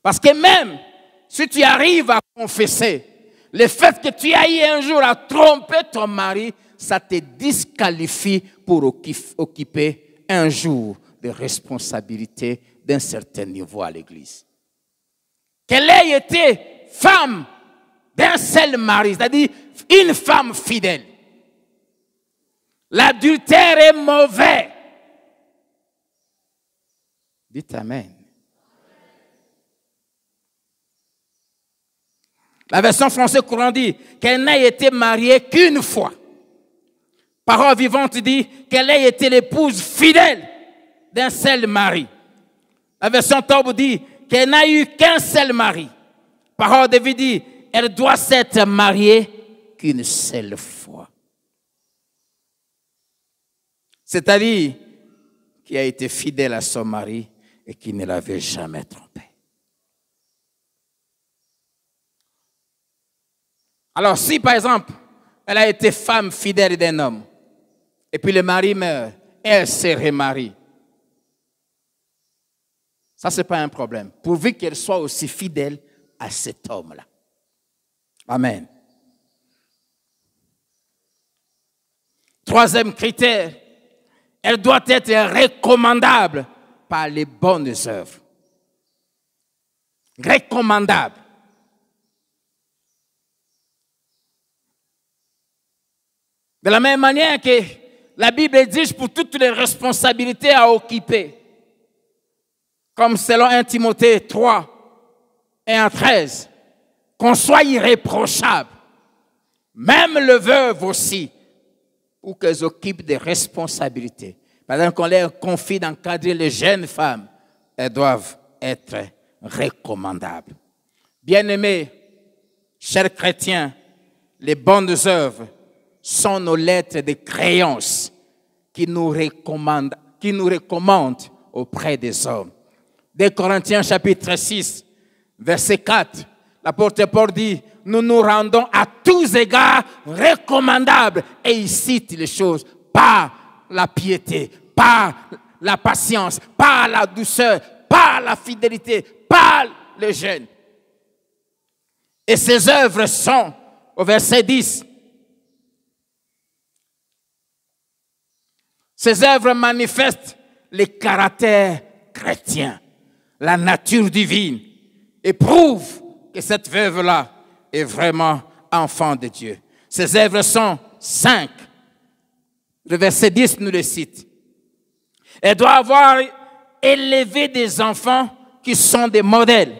Parce que même si tu arrives à confesser le fait que tu as eu un jour à tromper ton mari, ça te disqualifie pour occuper un jour de responsabilité d'un certain niveau à l'Église. Qu'elle ait été femme d'un seul mari, c'est-à-dire une femme fidèle. L'adultère est mauvais. Dites Amen. La version française courant dit qu'elle n'a été mariée qu'une fois. Parole vivante dit qu'elle ait été l'épouse fidèle d'un seul mari. La version Taube dit qu'elle n'a eu qu'un seul mari. Parole de vie dit qu'elle doit s'être mariée qu'une seule fois. C'est-à-dire qui a été fidèle à son mari et qui ne l'avait jamais trompé. Alors, si par exemple, elle a été femme fidèle d'un homme, et puis le mari meurt, et elle se remarie, ça, ce n'est pas un problème, pourvu qu'elle soit aussi fidèle à cet homme-là. Amen. Troisième critère, elle doit être recommandable par les bonnes œuvres. Recommandable. De la même manière que la Bible exige pour toutes les responsabilités à occuper, comme selon 1 Timothée 3 et 1,13, qu'on soit irréprochable, même le veuve aussi, pour qu'elles occupent des responsabilités. Par exemple, qu'on leur confie d'encadrer les jeunes femmes, elles doivent être recommandables. Bien-aimés, chers chrétiens, les bonnes œuvres sont nos lettres de créance qui nous recommandent auprès des hommes. 2 Corinthiens chapitre 6, verset 4, l'apôtre Paul dit, nous nous rendons à tous égards recommandables. Et il cite les choses par la piété, par la patience, par la douceur, par la fidélité, par le jeûne. Et ces œuvres sont, au verset 10, ces œuvres manifestent le caractère chrétien, la nature divine, et prouvent que cette veuve-là est vraiment enfant de Dieu. Ses œuvres sont 5. Le verset 10 nous le cite. Elle doit avoir élevé des enfants qui sont des modèles.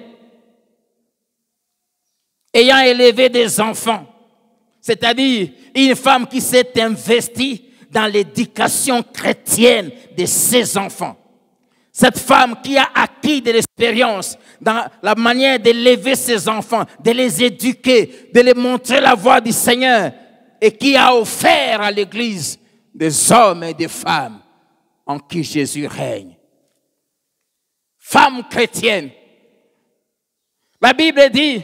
Ayant élevé des enfants, c'est-à-dire une femme qui s'est investie dans l'éducation chrétienne de ses enfants. Cette femme qui a acquis de l'expérience dans la manière d'élever ses enfants, de les éduquer, de les montrer la voie du Seigneur et qui a offert à l'Église des hommes et des femmes en qui Jésus règne. Femme chrétienne. La Bible dit,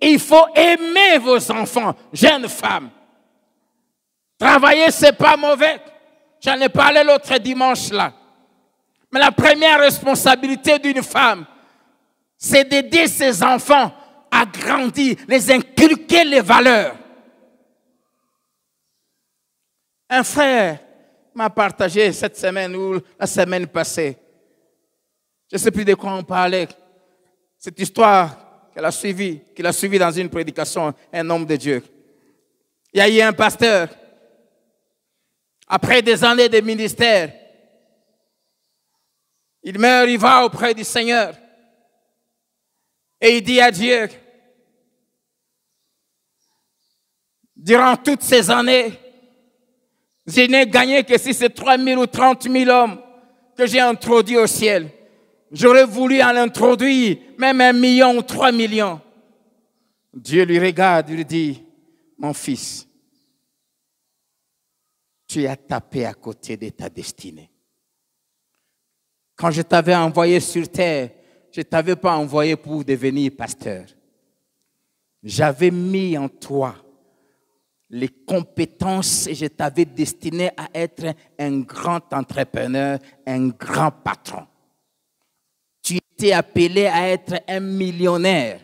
il faut aimer vos enfants, jeunes femmes. Travailler, ce n'est pas mauvais. J'en ai parlé l'autre dimanche là. Mais la première responsabilité d'une femme, c'est d'aider ses enfants à grandir, les inculquer les valeurs. Un frère m'a partagé cette semaine ou la semaine passée. Je ne sais plus de quoi on parlait. Cette histoire qu'il a suivie dans une prédication, un homme de Dieu. Il y a eu un pasteur, après des années de ministère, il meurt, il va auprès du Seigneur. Et il dit à Dieu, durant toutes ces années, je n'ai gagné que si c'est 3 000 ou 30 000 hommes que j'ai introduits au ciel. J'aurais voulu en introduire même 1 million ou 3 millions. Dieu lui regarde, il lui dit, mon fils, tu as tapé à côté de ta destinée. Quand je t'avais envoyé sur terre, je ne t'avais pas envoyé pour devenir pasteur. J'avais mis en toi les compétences et je t'avais destiné à être un grand entrepreneur, un grand patron. Tu étais appelé à être un millionnaire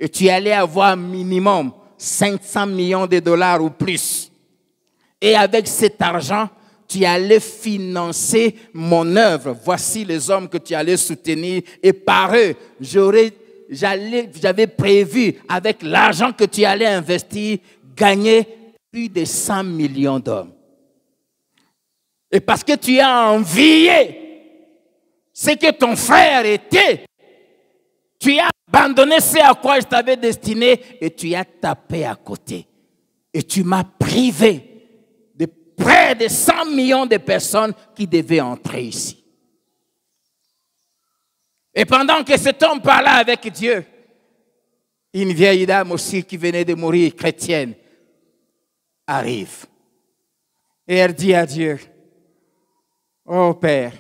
et tu allais avoir minimum 500 millions de dollars ou plus. Et avec cet argent, tu allais financer mon œuvre. Voici les hommes que tu allais soutenir. Et par eux, j'avais prévu, avec l'argent que tu allais investir, gagner plus de 100 millions d'hommes. Et parce que tu as envié ce que ton frère était, tu as abandonné ce à quoi je t'avais destiné et tu as tapé à côté. Et tu m'as privé de près de 100 millions de personnes qui devaient entrer ici. Et pendant que cet homme parlait avec Dieu, une vieille dame aussi qui venait de mourir, chrétienne, arrive. Et elle dit à Dieu, oh Père,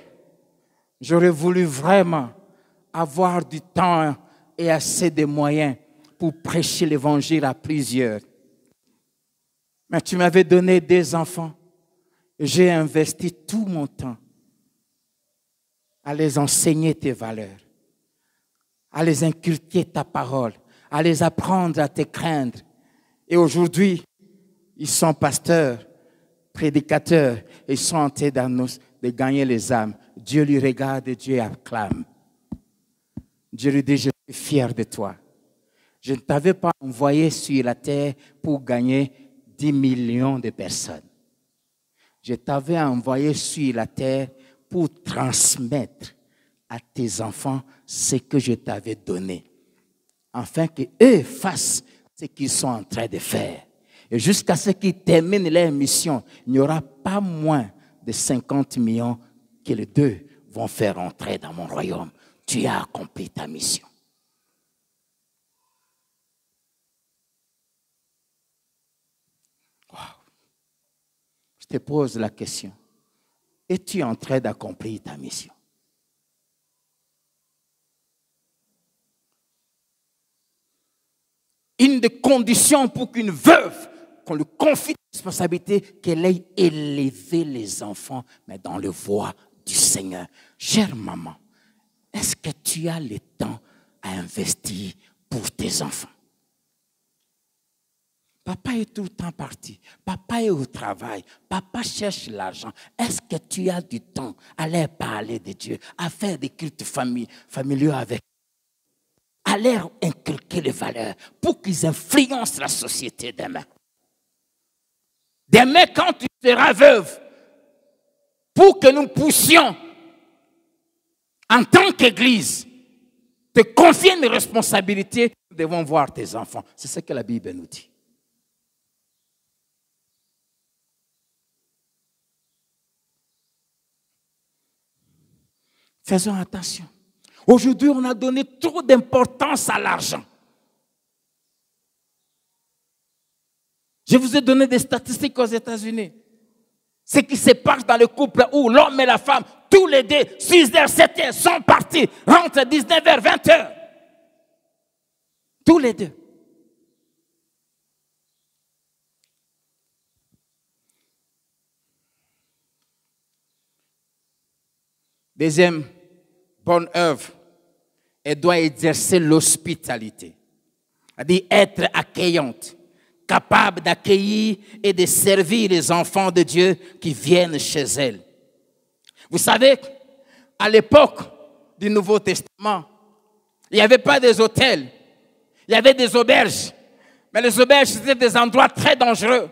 j'aurais voulu vraiment avoir du temps et assez de moyens pour prêcher l'évangile à plusieurs. Mais tu m'avais donné 2 enfants. J'ai investi tout mon temps à les enseigner tes valeurs, à les inculquer ta parole, à les apprendre à te craindre. Et aujourd'hui, ils sont pasteurs, prédicateurs, et ils sont en train de gagner les âmes. Dieu lui regarde et Dieu acclame. Dieu lui dit, je suis fier de toi. Je ne t'avais pas envoyé sur la terre pour gagner 10 millions de personnes. Je t'avais envoyé sur la terre pour transmettre à tes enfants ce que je t'avais donné, afin qu'eux fassent ce qu'ils sont en train de faire. Et jusqu'à ce qu'ils terminent leur mission, il n'y aura pas moins de 50 millions que les 2 vont faire entrer dans mon royaume. Tu as accompli ta mission. Wow. Je te pose la question. Es-tu en train d'accomplir ta mission? Une des conditions pour qu'une veuve, qu'on lui confie la responsabilité, qu'elle ait élevé les enfants, mais dans le voie du Seigneur. Chère maman, est-ce que tu as le temps à investir pour tes enfants? Papa est tout le temps parti. Papa est au travail. Papa cherche l'argent. Est-ce que tu as du temps à leur parler de Dieu, à faire des cultes familiaux avec eux, à leur inculquer les valeurs pour qu'ils influencent la société demain? Demain, quand tu seras veuve, pour que nous puissions, en tant qu'Église, te confier une responsabilité, nous devons voir tes enfants. C'est ce que la Bible nous dit. Faisons attention. Aujourd'hui, on a donné trop d'importance à l'argent. Je vous ai donné des statistiques aux États-Unis. Ce qui se passe dans le couple où l'homme et la femme, tous les deux, 6h, 7h, sont partis, rentrent à 19h, 20h. Tous les deux. Deuxième bonne œuvre, elle doit exercer l'hospitalité, c'est-à-dire être accueillante, capable d'accueillir et de servir les enfants de Dieu qui viennent chez elle. Vous savez, à l'époque du Nouveau Testament, il n'y avait pas des hôtels, il y avait des auberges. Mais les auberges, c'était des endroits très dangereux,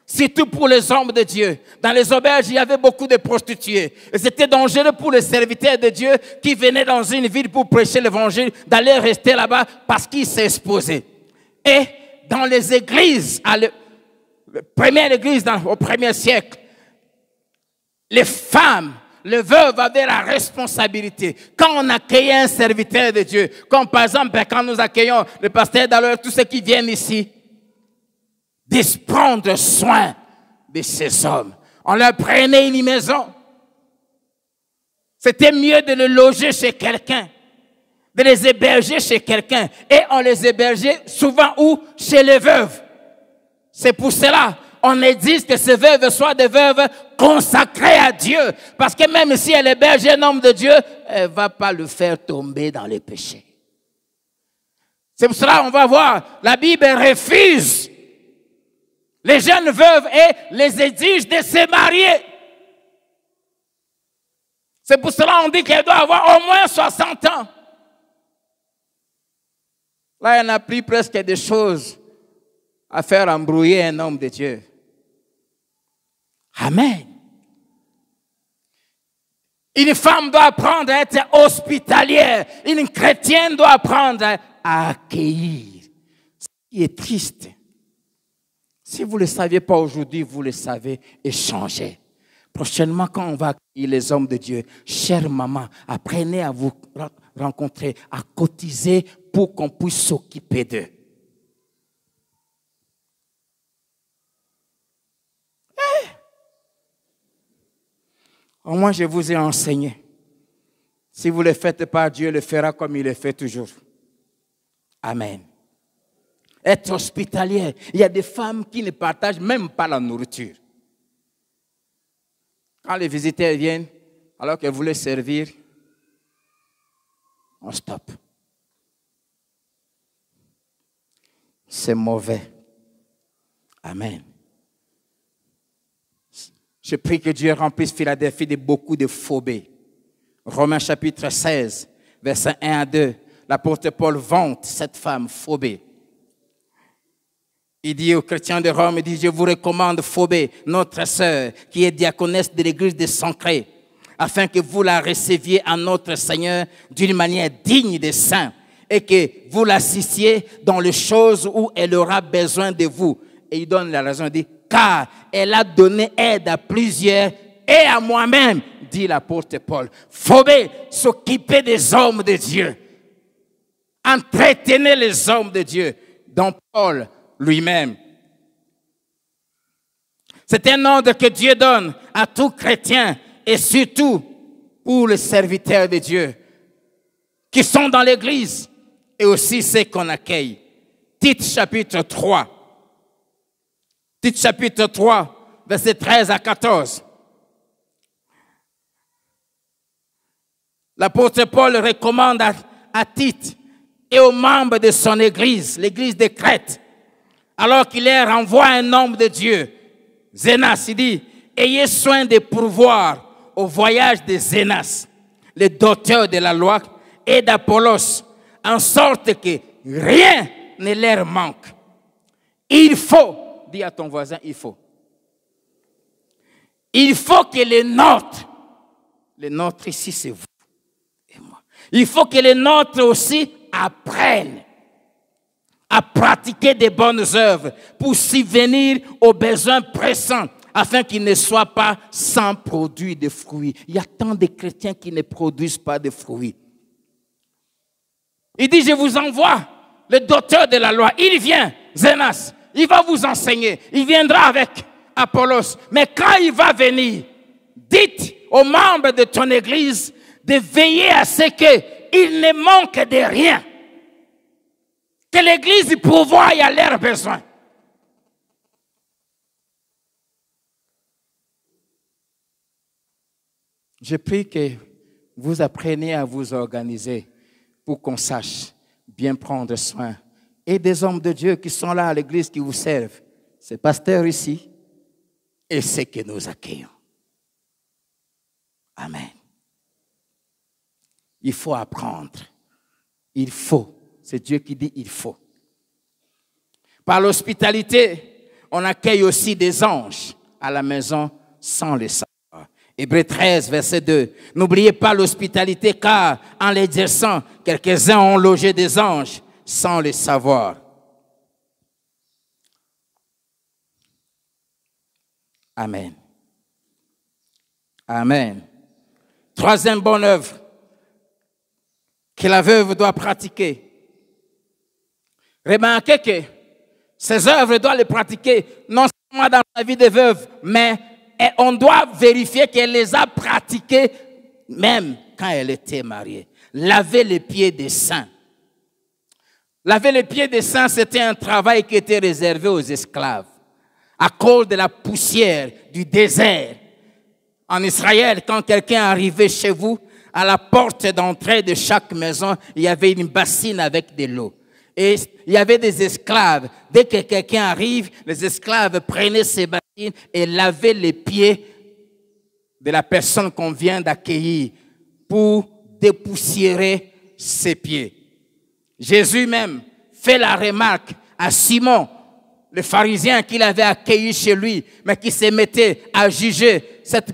surtout pour les hommes de Dieu. Dans les auberges, il y avait beaucoup de prostituées. Et c'était dangereux pour les serviteurs de Dieu qui venaient dans une ville pour prêcher l'évangile, d'aller rester là-bas parce qu'ils s'exposaient. Et dans les églises, première église au premier siècle, les femmes, les veuves avaient la responsabilité. Quand on accueillait un serviteur de Dieu, comme par exemple quand nous accueillons le pasteur d'alors, tous ceux qui viennent ici, de prendre soin de ces hommes. On leur prenait une maison. C'était mieux de les loger chez quelqu'un, de les héberger chez quelqu'un. Et on les hébergeait souvent où? Chez les veuves. C'est pour cela on exige que ces veuves soient des veuves consacrées à Dieu. Parce que même si elle héberge un homme de Dieu, elle ne va pas le faire tomber dans les péchés. C'est pour cela qu'on va voir, la Bible refuse les jeunes veuves et les exige de se marier. C'est pour cela qu'on dit qu'elle doit avoir au moins 60 ans. Là, elle a pris presque des choses à faire embrouiller un homme de Dieu. Amen. Une femme doit apprendre à être hospitalière. Une chrétienne doit apprendre à accueillir. Ce qui est triste. Si vous ne le saviez pas aujourd'hui, vous le savez et changez. Prochainement, quand on va accueillir les hommes de Dieu, chère maman, apprenez à vous rencontrer, à cotiser pour qu'on puisse s'occuper d'eux. Au moins, je vous ai enseigné. Si vous ne le faites pas, Dieu le fera comme il le fait toujours. Amen. Être hospitalier. Il y a des femmes qui ne partagent même pas la nourriture. Quand les visiteurs viennent, alors qu'elles voulaient servir, on stoppe. C'est mauvais. Amen. Je prie que Dieu remplisse Philadelphie de beaucoup de phobées. Romains chapitre 16, versets 1 à 2. L'apôtre Paul vante cette femme phobée. Il dit aux chrétiens de Rome, il dit, je vous recommande Phobée, notre sœur, qui est diaconesse de l'église de Sancré, afin que vous la receviez en notre Seigneur d'une manière digne des saints et que vous l'assistiez dans les choses où elle aura besoin de vous. Et il donne la raison, il dit, car elle a donné aide à plusieurs et à moi-même, dit l'apôtre Paul. Phobée, s'occuper des hommes de Dieu. Entretenez les hommes de Dieu, dont Paul lui-même. C'est un ordre que Dieu donne à tout chrétien et surtout pour les serviteurs de Dieu qui sont dans l'église et aussi ceux qu'on accueille. Tite chapitre 3. Tite chapitre 3, versets 13 à 14. L'apôtre Paul recommande à Tite et aux membres de son église, l'église de Crète, alors qu'il leur envoie un homme de Dieu, Zénas, il dit, ayez soin de pourvoir au voyage de Zénas, le docteur de la loi, et d'Apollos, en sorte que rien ne leur manque. Il faut, dis à ton voisin, il faut. Il faut que les nôtres ici c'est vous et moi, il faut que les nôtres aussi apprennent à pratiquer des bonnes œuvres pour subvenir aux besoins pressants afin qu'ils ne soient pas sans produit de fruits. Il y a tant de chrétiens qui ne produisent pas de fruits. Il dit, je vous envoie le docteur de la loi. Il vient, Zénas, il va vous enseigner. Il viendra avec Apollos. Mais quand il va venir, dites aux membres de ton église de veiller à ce qu'il ne manque de rien. Que l'église pourvoie à leurs besoins. Je prie que vous appreniez à vous organiser pour qu'on sache bien prendre soin. Et des hommes de Dieu qui sont là à l'église, qui vous servent. Ces pasteurs ici et ceux que nous accueillons. Amen. Il faut apprendre. Il faut. C'est Dieu qui dit il faut. Par l'hospitalité, on accueille aussi des anges à la maison sans le savoir. Hébreux 13, verset 2. N'oubliez pas l'hospitalité, car en l'exerçant, quelques-uns ont logé des anges sans le savoir. Amen. Amen. Troisième bonne œuvre que la veuve doit pratiquer. Remarquez que ces œuvres doit les pratiquer non seulement dans la vie de veuve, mais on doit vérifier qu'elle les a pratiquées même quand elle était mariée. Laver les pieds des saints. Laver les pieds des saints, c'était un travail qui était réservé aux esclaves. À cause de la poussière du désert. En Israël, quand quelqu'un arrivait chez vous, à la porte d'entrée de chaque maison, il y avait une bassine avec de l'eau. Et il y avait des esclaves. Dès que quelqu'un arrive, les esclaves prenaient ces bassines et lavaient les pieds de la personne qu'on vient d'accueillir pour dépoussiérer ses pieds. Jésus même fait la remarque à Simon, le pharisien qu'il avait accueilli chez lui, mais qui se mettait à juger cette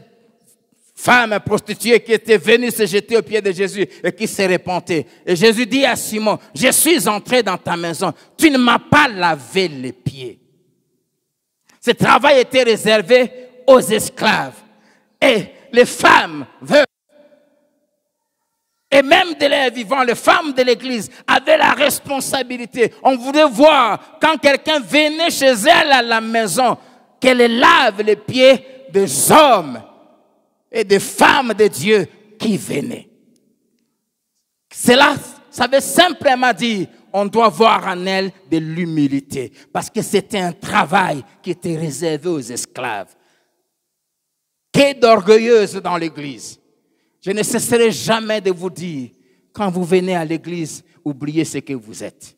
femme prostituée qui était venue se jeter aux pieds de Jésus et qui s'est repentie. Et Jésus dit à Simon, je suis entré dans ta maison, tu ne m'as pas lavé les pieds. Ce travail était réservé aux esclaves. Et les femmes veuves, et même de l'air vivant, les femmes de l'église avaient la responsabilité. On voulait voir quand quelqu'un venait chez elle à la maison, qu'elle lave les pieds des hommes et des femmes de Dieu qui venaient. Cela, ça veut simplement dire, on doit voir en elle de l'humilité. Parce que c'était un travail qui était réservé aux esclaves. Qu'est d'orgueilleuse dans l'église. Je ne cesserai jamais de vous dire, quand vous venez à l'église, oubliez ce que vous êtes.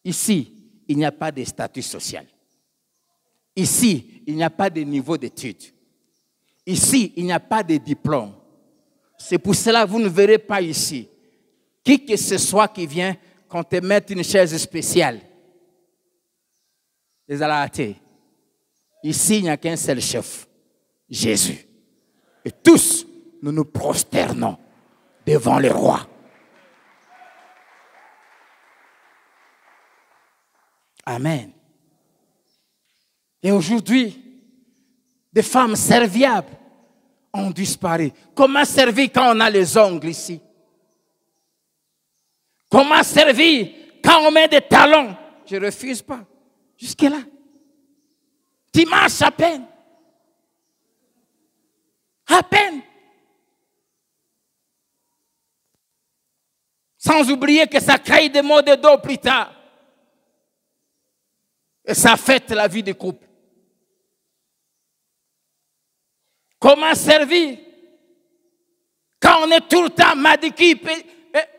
Ici, il n'y a pas de statut social. Ici, il n'y a pas de niveau d'études. Ici, il n'y a pas de diplôme. C'est pour cela que vous ne verrez pas ici qui que ce soit qui vient qu'on te mette une chaise spéciale. Les alatés. Ici, il n'y a qu'un seul chef, Jésus. Et tous, nous nous prosternons devant le roi. Amen. Et aujourd'hui, des femmes serviables ont disparu. Comment servir quand on a les ongles ici? Comment servir quand on met des talons? Je ne refuse pas. Jusque-là. Tu marches à peine. À peine. Sans oublier que ça crée des maux de dos plus tard. Et ça affecte la vie du couple. Comment servir quand on est tout le temps manicure?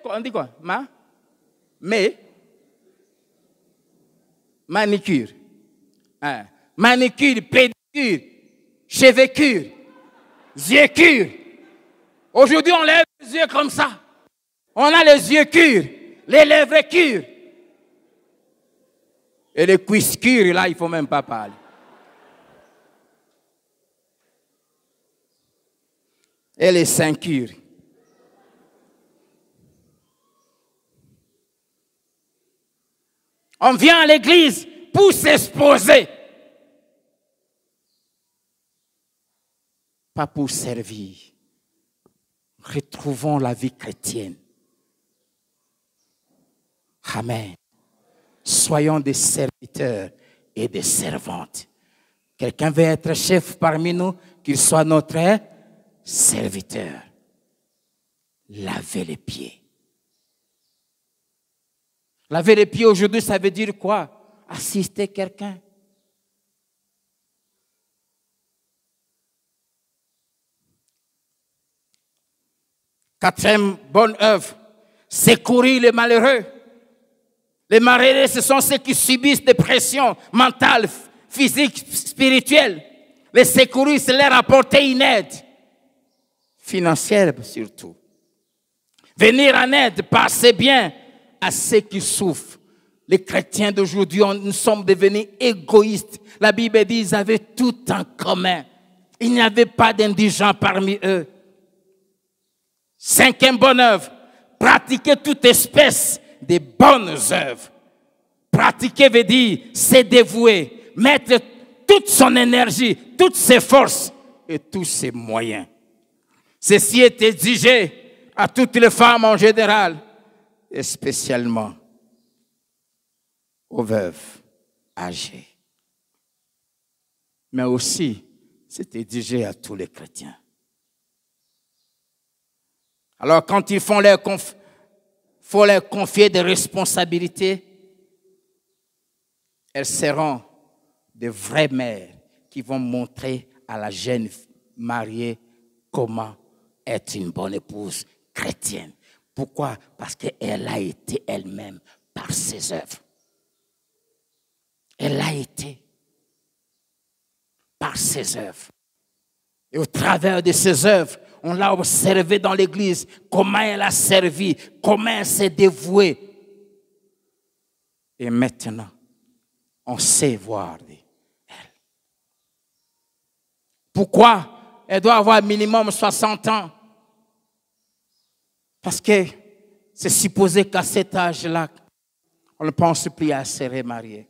On dit quoi? Manicure. Hein? Manicure, pédicure, chevêcure, yeux-cure. Aujourd'hui, on lève les yeux comme ça. On a les yeux cures, les lèvres cures. Et les cuisses cures, là, il ne faut même pas parler. et les ceintures. On vient à l'église pour s'exposer, pas pour servir. Retrouvons la vie chrétienne. Amen. Soyons des serviteurs et des servantes. Quelqu'un veut être chef parmi nous, qu'il soit notre serviteur. Laver les pieds. Laver les pieds aujourd'hui, ça veut dire quoi? Assister quelqu'un. Quatrième bonne œuvre, secourir les malheureux. Les malheureux, ce sont ceux qui subissent des pressions mentales, physiques, spirituelles. Les secourir, c'est leur apporter une aide financière surtout. Venir en aide par ses biens à ceux qui souffrent. Les chrétiens d'aujourd'hui, nous sommes devenus égoïstes. La Bible dit qu'ils avaient tout en commun. Il n'y avait pas d'indigents parmi eux. Cinquième bonne œuvre, pratiquer toute espèce de bonnes œuvres. Pratiquer veut dire se dévouer, mettre toute son énergie, toutes ses forces et tous ses moyens. Ceci est exigé à toutes les femmes en général, et spécialement aux veuves âgées. Mais aussi, c'est exigé à tous les chrétiens. Alors, quand ils faut leur confier des responsabilités, elles seront de vraies mères qui vont montrer à la jeune mariée comment être une bonne épouse chrétienne. Pourquoi? Parce qu'elle a été elle-même par ses œuvres. Elle a été par ses œuvres. Et au travers de ses œuvres, on l'a observé dans l'église, comment elle a servi, comment elle s'est dévouée. Et maintenant, on sait voir d'elle. Pourquoi? Elle doit avoir minimum 60 ans. Parce que c'est supposé qu'à cet âge-là, on ne pense plus à se remarier.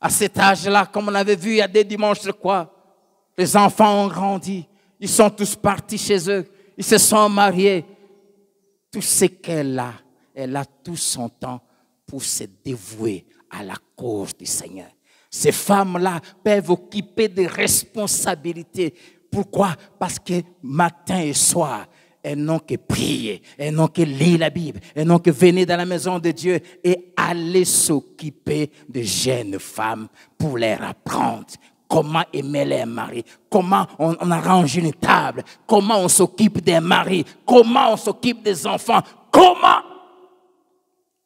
À cet âge-là, comme on avait vu il y a des dimanches, les enfants ont grandi. Ils sont tous partis chez eux. Ils se sont mariés. Tout ce qu'elle a tout son temps pour se dévouer à la cause du Seigneur. Ces femmes-là peuvent occuper des responsabilités. Pourquoi? Parce que matin et soir, elles n'ont que prier, elles n'ont que lire la Bible, elles n'ont que venir dans la maison de Dieu et aller s'occuper de jeunes femmes pour leur apprendre comment aimer leur mari, comment on arrange une table, comment on s'occupe des maris, comment on s'occupe des enfants, comment.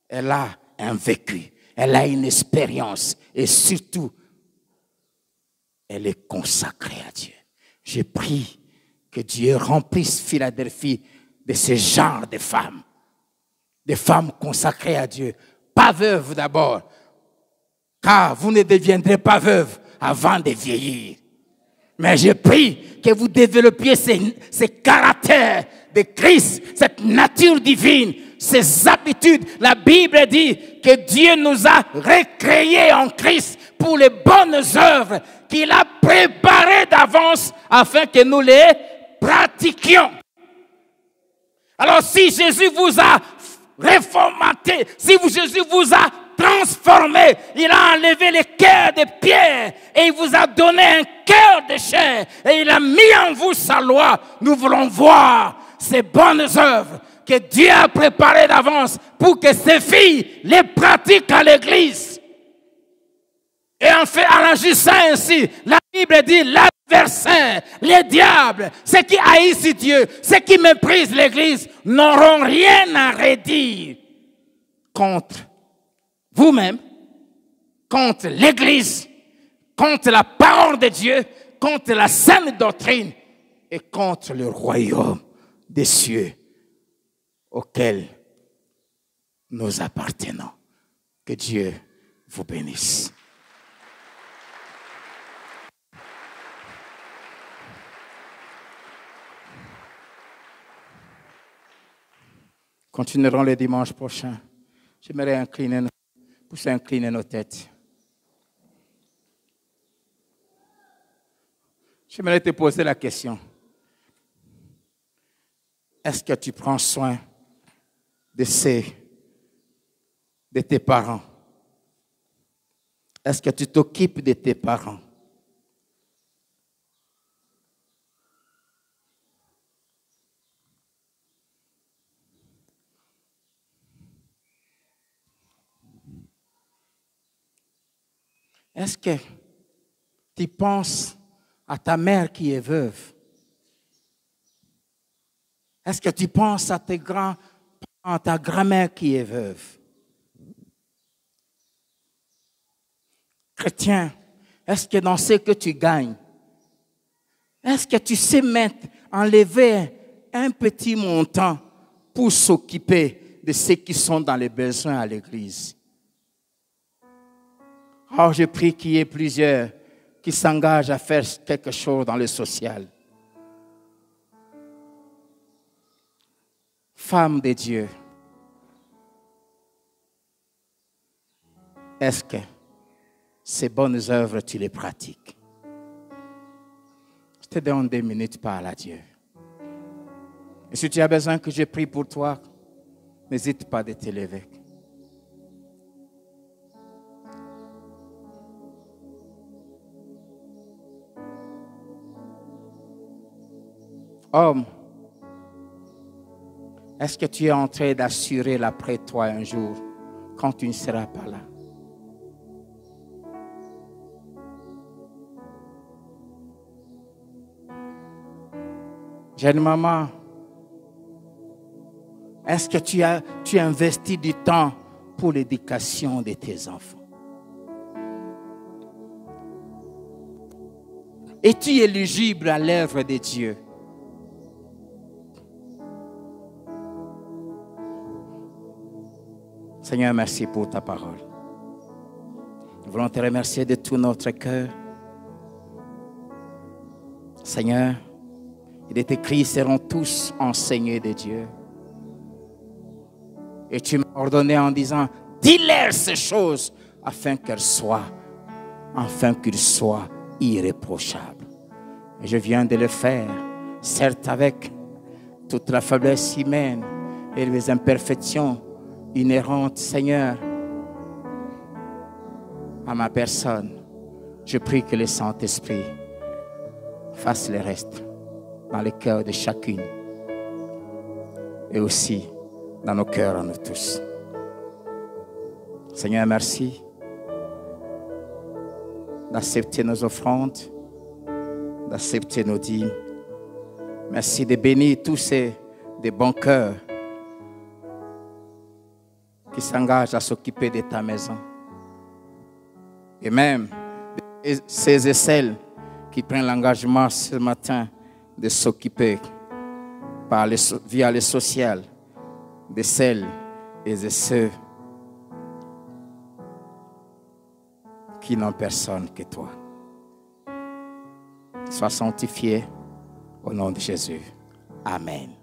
Elle a un vécu, elle a une expérience et surtout, elle est consacrée à Dieu. Je prie que Dieu remplisse Philadelphie de ce genre de femmes consacrées à Dieu. Pas veuves d'abord, car vous ne deviendrez pas veuves avant de vieillir. Mais je prie que vous développiez ces caractères de Christ, cette nature divine, ces habitudes. La Bible dit que Dieu nous a recréés en Christ pour les bonnes œuvres qu'il a préparées d'avance afin que nous les pratiquions. Alors si Jésus vous a réformaté, si Jésus vous a transformé, il a enlevé le cœur de pierre et il vous a donné un cœur de chair et il a mis en vous sa loi. Nous voulons voir ces bonnes œuvres que Dieu a préparées d'avance pour que ses filles les pratiquent à l'église. Et en fait, en agissant ainsi, la Bible dit l'adversaire, les diables, ceux qui haïssent Dieu, ceux qui méprisent l'église, n'auront rien à redire contre vous-même, contre l'église, contre la parole de Dieu, contre la saine doctrine et contre le royaume des cieux auquel nous appartenons. Que Dieu vous bénisse. Continuerons le dimanche prochain. J'aimerais pousser incliner nos têtes. J'aimerais te poser la question. Est-ce que tu prends soin de tes parents? Est-ce que tu t'occupes de tes parents? Est-ce que tu penses à ta mère qui est veuve? Est-ce que tu penses à tes grands-parents, à ta grand-mère qui est veuve? Chrétien, est-ce que dans ce que tu gagnes, est-ce que tu sais enlever un petit montant pour s'occuper de ceux qui sont dans les besoins à l'église? Oh, je prie qu'il y ait plusieurs qui s'engagent à faire quelque chose dans le social. Femme de Dieu, est-ce que ces bonnes œuvres, tu les pratiques? Je te donne 2 minutes, parle à Dieu. Et si tu as besoin que je prie pour toi, n'hésite pas de te lever. Homme, est-ce que tu es en train d'assurer l'après toi un jour quand tu ne seras pas là? Jeune maman, est-ce que tu as investi du temps pour l'éducation de tes enfants? Es-tu éligible à l'œuvre de Dieu? Seigneur, merci pour ta parole. Nous voulons te remercier de tout notre cœur. Seigneur, il est écrit, seront tous enseignés de Dieu. Et tu m'as ordonné en disant, dis-leur ces choses afin qu'ils soient irréprochables. Et je viens de le faire, certes avec toute la faiblesse humaine et les imperfections inhérentes, Seigneur, à ma personne. Je prie que le Saint-Esprit fasse le reste dans le cœur de chacune et aussi dans nos cœurs à nous tous. Seigneur, merci d'accepter nos offrandes, d'accepter nos dîmes. Merci de bénir tous ces des bons cœurs qui s'engagent à s'occuper de ta maison. Et même ces et celles qui prennent l'engagement ce matin de s'occuper via le social de celles et de ceux qui n'ont personne que toi. Sois sanctifié au nom de Jésus. Amen.